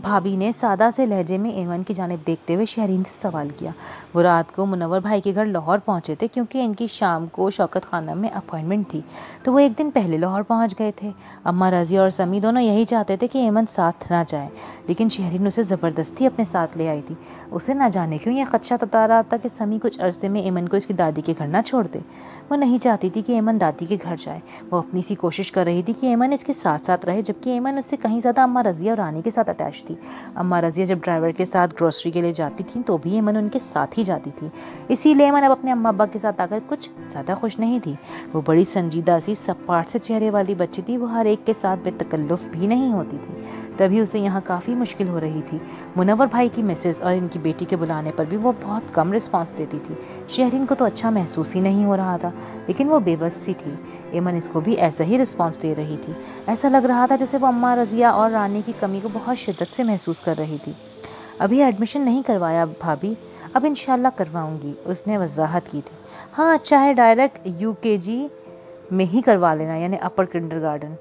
بھابھی نے سادہ سے لہجے میں ایمن کی جانب دیکھتے ہوئے شہرین سے سوال کیا۔ وہ رات کو منور بھائی کے گھر لاہور پہنچے تھے کیونکہ ان کی شام کو شوکت خانم میں اپائنٹمنٹ تھی، تو وہ ایک دن پہلے لاہور پہنچ گئے تھے۔ اماں رضیہ اور سمی دونوں یہی چاہتے تھے کہ ایمن ساتھ نہ جائے، لیکن شہرین اسے زبردستی اپنے ساتھ لے آئی تھی۔ اسے نہ جانے کیوں یہ خدشہ تتا رہا تھا کہ سمی کچھ عرصے میں ایمن کو اس کی دادی کے گھر نہ چھوڑ دے۔ وہ نہیں چاہتی تھی کہ ایمن دادی کے گھر جائے۔ وہ اپنی سی کوشش کر رہی تھی کہ ایمن اس کے ساتھ ساتھ رہے، جبکہ ایمن اس سے کہیں زیادہ اماں رضیہ اور رانی کے ساتھ اٹیچ تھی۔ اماں رضیہ جب ڈرائیور کے ساتھ گروسری کے لیے جاتی تھیں تو بھی ایمن ان کے ساتھ ہی جاتی تھی، اسی لیے ایمن اب اپنے اماں ابا کے ساتھ آ کر کچھ زیادہ خوش نہیں تھی۔ وہ بڑی سنجیدہ سی سپاٹ سے چہرے والی بچی تھی، وہ ہر ایک کے ساتھ بے تکلف بھی نہیں ہوتی تھی، تبھی اسے یہاں کافی مشکل ہو رہی تھی۔ منور بھائی کی مسز اور ان کی بیٹی کے بلانے پر بھی وہ بہت کم رسپانس دیتی تھی۔ شہرین کو تو اچھا محسوس ہی نہیں ہو رہا تھا، لیکن وہ بے بس سی تھی۔ ایمن اس کو بھی ایسا ہی رسپانس دے رہی تھی۔ ایسا لگ رہا تھا جیسے وہ اماں رضیہ اور رانی کی کمی کو بہت شدت سے محسوس کر رہی تھی۔ ابھی ایڈمیشن نہیں کروایا بھابھی، اب انشاءاللہ کرواؤں گی، اس نے وضاحت کی تھی۔ ہاں اچھا ہے، ڈائریکٹ UKG میں ہی کروا لینا، یعنی اپر کنڈرگارٹن۔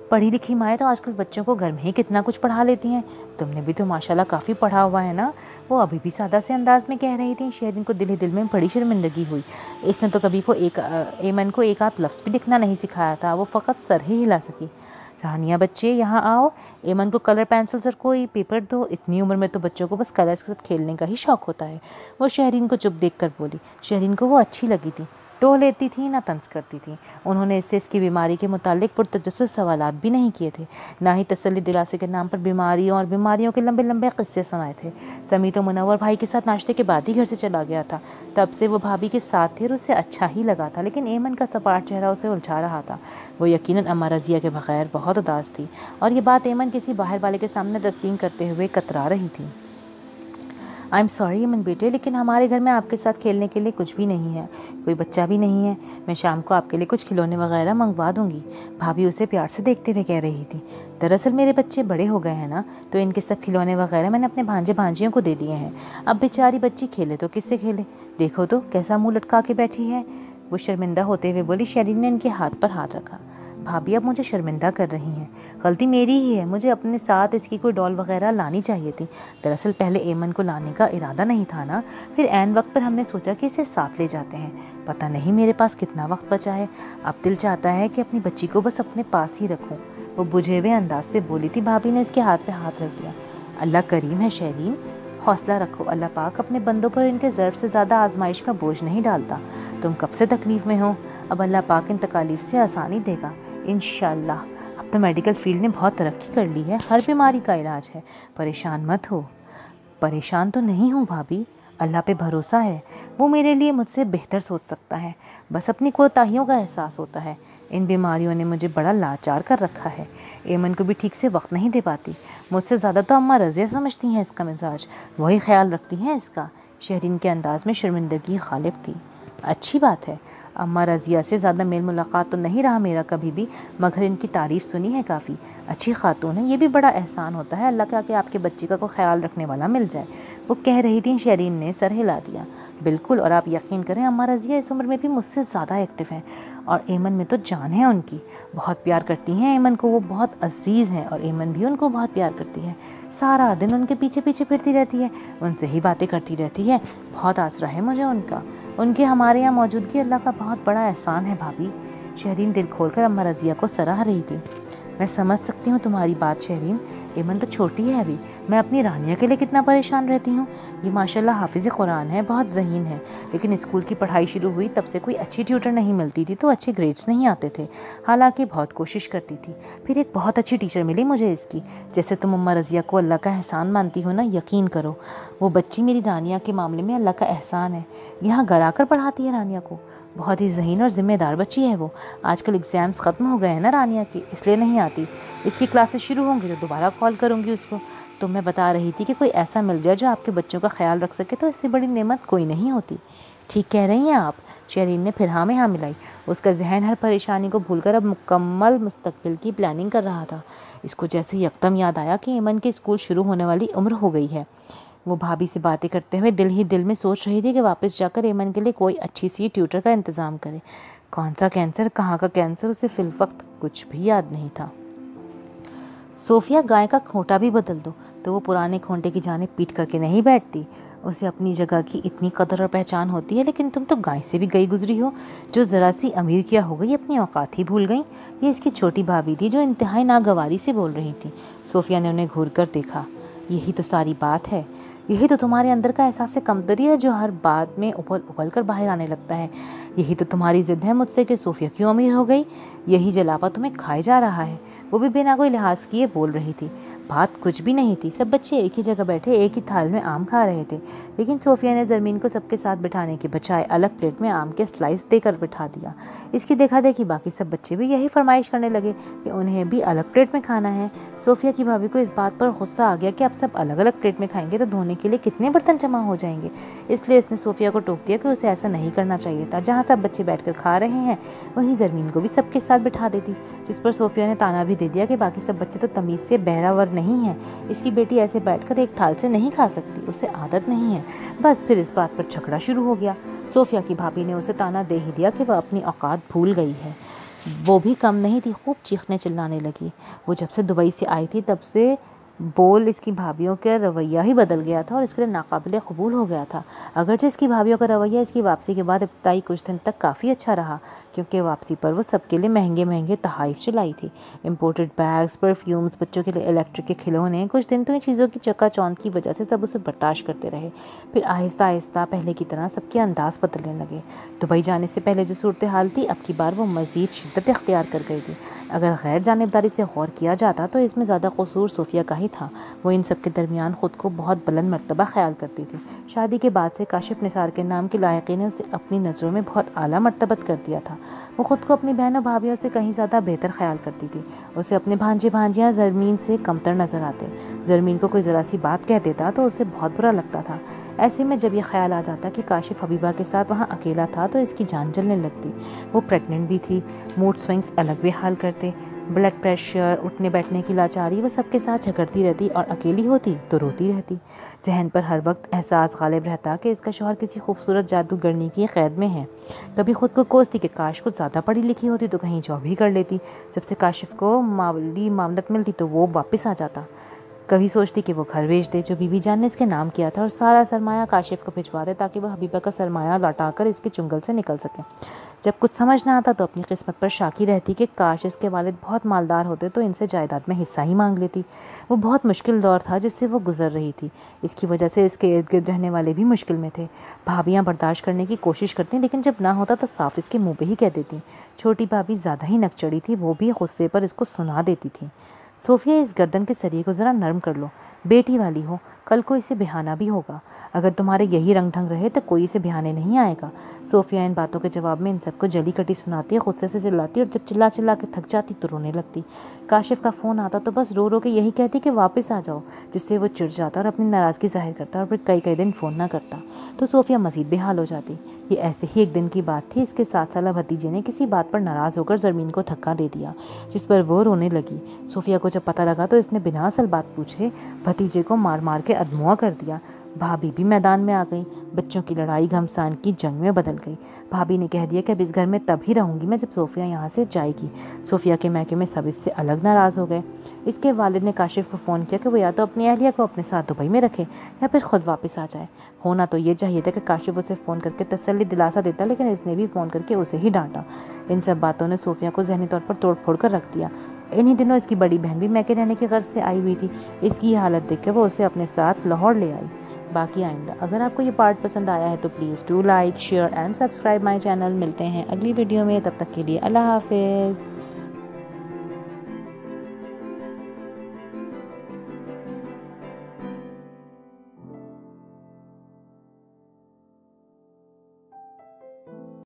پڑھی لکھی مائیں تو آج کل بچوں کو گھر میں ہی کتنا کچھ پڑھا لیتی ہیں، تم نے بھی تو ماشاءاللہ کافی پڑھا ہوا ہے نا، وہ ابھی بھی سادہ سے انداز میں کہہ رہی تھی۔ شہرین کو دل ہی دل میں بڑی شرمندگی ہوئی۔ اس نے تو کبھی ایمن کو ایک آدھ لفظ بھی لکھنا نہیں سکھایا تھا، وہ فقط سر ہی ہلا سکی۔ رانیہ بچے یہاں آؤ، ایمن کو کلر پینسل اور کوئی پیپر دو، اتنی عمر میں تو بچوں کو بس کلرز کے ساتھ کھیلنے کا ہی شوق ہوتا ہے۔ وہ شہرین کو چپ دیکھ کر بولی۔ شہرین کو وہ اچھی لگی تھی، ٹوہ لیتی تھی نہ طنز کرتی تھی۔ انہوں نے اس سے اس کی بیماری کے متعلق پرتجسس سوالات بھی نہیں کیے تھے، نہ ہی تسلی دلاسے کے نام پر بیماریوں اور بیماریوں کے لمبے لمبے قصے سنائے تھے۔ سمی تو منور بھائی کے ساتھ ناشتے کے بعد ہی گھر سے چلا گیا تھا، تب سے وہ بھابھی کے ساتھ تھی اور اسے اچھا ہی لگا تھا، لیکن ایمن کا سپاٹ چہرہ اسے الجھا رہا تھا۔ وہ یقیناً اماں رضیہ کے بغیر بہت اداس تھی، اور یہ بات ایمن کسی باہر والے کے سامنے تسلیم کرتے ہوئے کترا رہی تھی۔ آئی ایم سوری ایمن بیٹے، لیکن ہمارے گھر میں آپ کے ساتھ کھیلنے کے لیے کچھ بھی نہیں ہے، کوئی بچہ بھی نہیں ہے۔ میں شام کو آپ کے لیے کچھ کھلونے وغیرہ منگوا دوں گی، بھابھی اسے پیار سے دیکھتے ہوئے کہہ رہی تھی۔ دراصل میرے بچے بڑے ہو گئے ہیں نا، تو ان کے سب کھلونے وغیرہ میں نے اپنے بھانجے بھانجیوں کو دے دیے ہیں، اب بیچاری بچی کھیلے تو کس سے کھیلے؟ دیکھو تو کیسا منہ لٹکا کے بیٹھی ہے، وہ شرمندہ ہوتے ہوئے بولی۔ شیرین نے ان کے ہاتھ پر ہاتھ رکھا۔ بھابھی اب مجھے شرمندہ کر رہی ہیں، غلطی میری ہی ہے، مجھے اپنے ساتھ اس کی کوئی ڈال وغیرہ لانی چاہیے تھی۔ دراصل پہلے ایمن کو لانے کا ارادہ نہیں تھا نا، پھر عین وقت پر ہم نے سوچا کہ اسے ساتھ لے جاتے ہیں۔ پتہ نہیں میرے پاس کتنا وقت بچا ہے، اب دل چاہتا ہے کہ اپنی بچی کو بس اپنے پاس ہی رکھوں، وہ بجھے ہوئے انداز سے بولی تھی۔ بھابھی نے اس کے ہاتھ پہ ہاتھ رکھ دیا۔ اللہ کریم ہے شیرین، حوصلہ رکھو، اللہ پاک اپنے بندوں پر ان کے ضرب سے زیادہ آزمائش کا بوجھ نہیں ڈالتا۔ تم کب سے تکلیف میں ہو، اب اللہ پاک ان تکالیف سے آسانی دے گا انشاءاللہ۔ اب تو میڈیکل فیلڈ نے بہت ترقی کر لی ہے، ہر بیماری کا علاج ہے، پریشان مت ہو۔ پریشان تو نہیں ہوں بھابھی، اللہ پہ بھروسہ ہے، وہ میرے لیے مجھ سے بہتر سوچ سکتا ہے، بس اپنی کوتاہیوں کا احساس ہوتا ہے۔ ان بیماریوں نے مجھے بڑا لاچار کر رکھا ہے، ایمن کو بھی ٹھیک سے وقت نہیں دے پاتی، مجھ سے زیادہ تو اماں رضیہ سمجھتی ہیں اس کا مزاج، وہی خیال رکھتی ہیں اس کا۔ شہرین کے انداز میں شرمندگی غالب تھی۔ اچھی بات ہے، اماں رضیہ سے زیادہ میل ملاقات تو نہیں رہا میرا کبھی بھی، مگر ان کی تعریف سنی ہے کافی، اچھی خاتون ہے، یہ بھی بڑا احسان ہوتا ہے اللہ کا کہ آپ کے بچے کا کوئی خیال رکھنے والا مل جائے، وہ کہہ رہی تھی۔ شیرین نے سر ہلا دیا۔ بالکل، اور آپ یقین کریں اماں رضیہ اس عمر میں بھی مجھ سے زیادہ ایکٹیو ہیں، اور ایمن میں تو جان ہے ان کی، بہت پیار کرتی ہیں ایمن کو، وہ بہت عزیز ہیں، اور ایمن بھی ان کو بہت پیار کرتی ہے، سارا دن ان کے پیچھے پیچھے پھرتی رہتی ہے، ان سے ہی باتیں کرتی رہتی ہے، بہت آسرا ہے مجھے ان کا، ان کے ہمارے یہاں موجودگی اللہ کا بہت بڑا احسان ہے بھابھی۔ شہرین دل کھول کر اماں رضیہ کو سراہ رہی تھی۔ میں سمجھ سکتی ہوں تمہاری بات شہرین، ایمن تو چھوٹی ہے ابھی، میں اپنی رانیہ کے لیے کتنا پریشان رہتی ہوں، یہ ماشاءاللہ حافظ قرآن ہے، بہت ذہین ہے، لیکن اسکول کی پڑھائی شروع ہوئی تب سے کوئی اچھی ٹیوٹر نہیں ملتی تھی تو اچھے گریڈز نہیں آتے تھے، حالانکہ بہت کوشش کرتی تھی، پھر ایک بہت اچھی ٹیچر ملی مجھے اس کی، جیسے تم اماں رضیہ کو اللہ کا احسان مانتی ہو نا، یقین کرو وہ بچی میری رانیہ کے معاملے میں اللہ کا احسان ہے، یہاں گھر آ کر پڑھاتی ہے رانیہ کو، بہت ہی ذہین اور ذمہ دار بچی ہے وہ، آج کل ایگزامز ختم ہو گئے ہیں نا رانیہ کے، اس لیے نہیں آتی، اس کی کلاسز شروع ہوں گی تو دوبارہ کال کروں گی اس کو۔ تو میں بتا رہی تھی کہ کوئی ایسا مل جائے جو آپ کے بچوں کا خیال رکھ سکے تو اس سے بڑی نعمت کوئی نہیں ہوتی۔ ٹھیک کہہ رہی ہیں آپ، شیرین نے پھر ہاں میں ہاں ملائی، اس کا ذہن ہر پریشانی کو بھول کر اب مکمل مستقبل کی پلاننگ کر رہا تھا۔ اس کو جیسے یکدم یاد آیا کہ ایمن کے اسکول شروع ہونے والی عمر ہو گئی ہے، وہ بھابھی سے باتیں کرتے ہوئے دل ہی دل میں سوچ رہی تھی کہ واپس جا کر ایمن کے لیے کوئی اچھی سی ٹیوٹر کا انتظام کرے، کون سا کینسر، کہاں کا کینسر، اسے فی الوقت کچھ بھی یاد نہیں تھا۔ صوفیہ گائے کا کھوٹا بھی بدل دو، تو وہ پرانے کھونٹے کی جانب پیٹ کر کے نہیں بیٹھتی۔ اسے اپنی جگہ کی اتنی قدر اور پہچان ہوتی ہے، لیکن تم تو گائے سے بھی گئی گزری ہو، جو ذرا سی امیر کیا ہو گئی اپنی اوقات ہی بھول گئی۔ یہ اس کی چھوٹی بھابھی تھی جو انتہائی ناگواری سے بول رہی تھی۔ صوفیہ نے انہیں گھور کر دیکھا۔ یہی تو ساری بات ہے، یہی تو تمہارے اندر کا احساس کمتری ہے جو ہر بات میں ابل ابل کر باہر آنے لگتا ہے۔ یہی تو تمہاری ضد ہے مجھ سے کہ صوفیہ کیوں امیر ہو گئی۔ یہی جلاپا تمہیں کھائے جا رہا ہے۔ وہ بھی بنا کوئی لحاظ کیے بول رہی تھی۔ بات کچھ بھی نہیں تھی، سب بچے ایک ہی جگہ بیٹھے ایک ہی تھال میں آم کھا رہے تھے، لیکن صوفیہ نے زرمین کو سب کے ساتھ بٹھانے کے بجائے الگ پلیٹ میں آم کے سلائس دے کر بٹھا دیا۔ اس کی دیکھا دیکھی باقی سب بچے بھی یہی فرمائش کرنے لگے کہ انہیں بھی الگ پلیٹ میں کھانا ہے۔ صوفیہ کی بھابھی کو اس بات پر غصہ آ گیا کہ اب سب الگ الگ پلیٹ میں کھائیں گے تو دھونے کے لیے کتنے برتن جمع ہو جائیں گے، اس لیے اس نے صوفیہ کو ٹوک دیا کہ اسے ایسا نہیں کرنا چاہیے تھا۔ جہاں سب بچے بیٹھ کر کھا رہے ہیں وہیں زرمین کو بھی سب کے ساتھ بٹھا دیتی، جس پر صوفیہ نے تانا بھی دے دیا کہ باقی سب بچے تو تمیز سے بہراور نہیں ہیں، اس کی بیٹی ایسے بیٹھ کر ایک تھال سے نہیں کھا سکتی، اسے عادت نہیں ہے۔ بس پھر اس بات پر جھگڑا شروع ہو گیا۔ صوفیہ کی بھابھی نے اسے تانا دے ہی دیا کہ وہ اپنی اوقات بھول گئی ہے۔ وہ بھی کم نہیں تھی، خوب چیخنے چلانے لگی۔ وہ جب سے دبئی سے آئی تھی تب سے بول اس کی بھابھیوں کا رویہ ہی بدل گیا تھا اور اس کے لیے ناقابل قبول ہو گیا تھا۔ اگرچہ اس کی بھابھیوں کا رویہ اس کی واپسی کے بعد ابتدائی کچھ دن تک کافی اچھا رہا، کیونکہ واپسی پر وہ سب کے لیے مہنگے مہنگے تحائف چلائی تھی، امپورٹڈ بیگز، پرفیومز، بچوں کے لیے الیکٹرک کے کھلونے۔ کچھ دن تو ان چیزوں کی چکا چوند کی وجہ سے سب اسے برداشت کرتے رہے، پھر آہستہ آہستہ پہلے کی طرح سب کے انداز بدلنے لگے۔ دبئی جانے سے پہلے جو صورتحال تھی اب کی بار وہ مزید شدت اختیار کر گئی تھی۔ اگر غیر جانبداری سے غور کیا جاتا تو اس میں زیادہ قصور صوفیہ کا ہی تھا۔ وہ ان سب کے درمیان خود کو بہت بلند مرتبہ خیال کرتی تھی۔ شادی کے بعد سے کاشف نثار کے نام کے لائقین نے اسے اپنی نظروں میں بہت اعلیٰ مرتبت کر دیا تھا۔ وہ خود کو اپنی بہنوں بھابھیوں سے کہیں زیادہ بہتر خیال کرتی تھی۔ اسے اپنے بھانجے بھانجیاں زرمین سے کمتر نظر آتے۔ زرمین کو کوئی ذرا سی بات کہہ دیتا تو اسے بہت برا لگتا تھا۔ ایسے میں جب یہ خیال آ جاتا کہ کاشف حبیبہ کے ساتھ وہاں اکیلا تھا تو اس کی جان جلنے لگتی۔ وہ پریگننٹ بھی تھی، موڈ سوئنگز الگ بھی حال کرتے، بلڈ پریشر، اٹھنے بیٹھنے کی لاچاری، وہ سب کے ساتھ جھگڑتی رہتی اور اکیلی ہوتی تو روتی رہتی۔ ذہن پر ہر وقت احساس غالب رہتا کہ اس کا شوہر کسی خوبصورت جادوگرنی کی قید میں ہے۔ کبھی خود کو کوستی کہ کاش کچھ زیادہ پڑھی لکھی ہوتی تو کہیں جاب ہی کر لیتی، جب سے کاشف کو مالی معاملت ملتی تو وہ واپس آ جاتا۔ کبھی سوچتی کہ وہ گھر بیچ دے جو بی بی جان نے اس کے نام کیا تھا اور سارا سرمایہ کاشف کو بھجوا دے تاکہ وہ حبیبہ کا سرمایہ لوٹا کر اس کے چنگل سے نکل سکے۔ جب کچھ سمجھ نہ آتا تو اپنی قسمت پر شاکی رہتی کہ کاش اس کے والد بہت مالدار ہوتے تو ان سے جائیداد میں حصہ ہی مانگ لیتی۔ وہ بہت مشکل دور تھا جس سے وہ گزر رہی تھی، اس کی وجہ سے اس کے ارد گرد رہنے والے بھی مشکل میں تھے۔ بھابھیاں برداشت کرنے کی کوشش کرتی لیکن جب نہ ہوتا تو صاف اس کے منہ پہ ہی کہہ دیتی۔ چھوٹی بھابھی زیادہ ہی نک چڑھی تھی، وہ بھی غصے پر اس کو سنا دیتی تھی۔ صوفیہ اس گردن کے سریے کو ذرا نرم کر لو، بیٹی والی ہو، کل کو اسے بہانا بھی ہوگا۔ اگر تمہارے یہی رنگ ڈھنگ رہے تو کوئی اسے بہانے نہیں آئے گا۔ صوفیہ ان باتوں کے جواب میں ان سب کو جلی کٹی سناتی، غصے سے چلاتی اور جب چلا چلا کے تھک جاتی تو رونے لگتی۔ کاشف کا فون آتا تو بس رو رو کے یہی کہتی کہ واپس آ جاؤ، جس سے وہ چڑ جاتا اور اپنی ناراضگی ظاہر کرتا اور پھر کئی دن فون نہ کرتا تو صوفیہ مزید بےحال ہو جاتی۔ یہ ایسے ہی ایک دن کی بات تھی، اس کے 7 سالہ بھتیجے نے کسی بات پر ناراض ہو کر زرمین کو دھکا دے دیا، جس پر وہ رونے لگی۔ صوفیہ کو جب پتہ لگا تو اس نے بنا اصل بات پوچھے بھتیجے کو مار مار کے ادموا کر دیا۔ بھابھی بھی میدان میں آ گئی، بچوں کی لڑائی گھمسان کی جنگ میں بدل گئی۔ بھابھی نے کہہ دیا کہ اب اس گھر میں تب ہی رہوں گی میں جب صوفیہ یہاں سے جائے گی۔ صوفیہ کے میکے میں سب اس سے الگ ناراض ہو گئے۔ اس کے والد نے کاشف کو فون کیا کہ وہ یا تو اپنی اہلیہ کو اپنے ساتھ دبئی میں رکھے یا پھر خود واپس آ جائے۔ ہونا تو یہ چاہیے تھا کہ کاشف اسے فون کر کے تسلی دلاسا دیتا، لیکن اس نے بھی فون کر کے اسے ہی ڈانٹا۔ ان سب باتوں نے صوفیہ کو ذہنی طور پر توڑ پھوڑ کر رکھ دیا۔ انہی دنوں اس کی بڑی بہن بھی میکے رہنے کی غرض سے آئی ہوئی تھی۔ اس کی یہ حالت دیکھ کر وہ اسے اپنے ساتھ لاہور لے آئی۔ باقی آئندہ اگر آپ کو یہ پارٹ پسند آیا ہے تو please do like, share and subscribe my channel. ملتے ہیں اگلی ویڈیو میں، تب تک کے لیے اللہ حافظ۔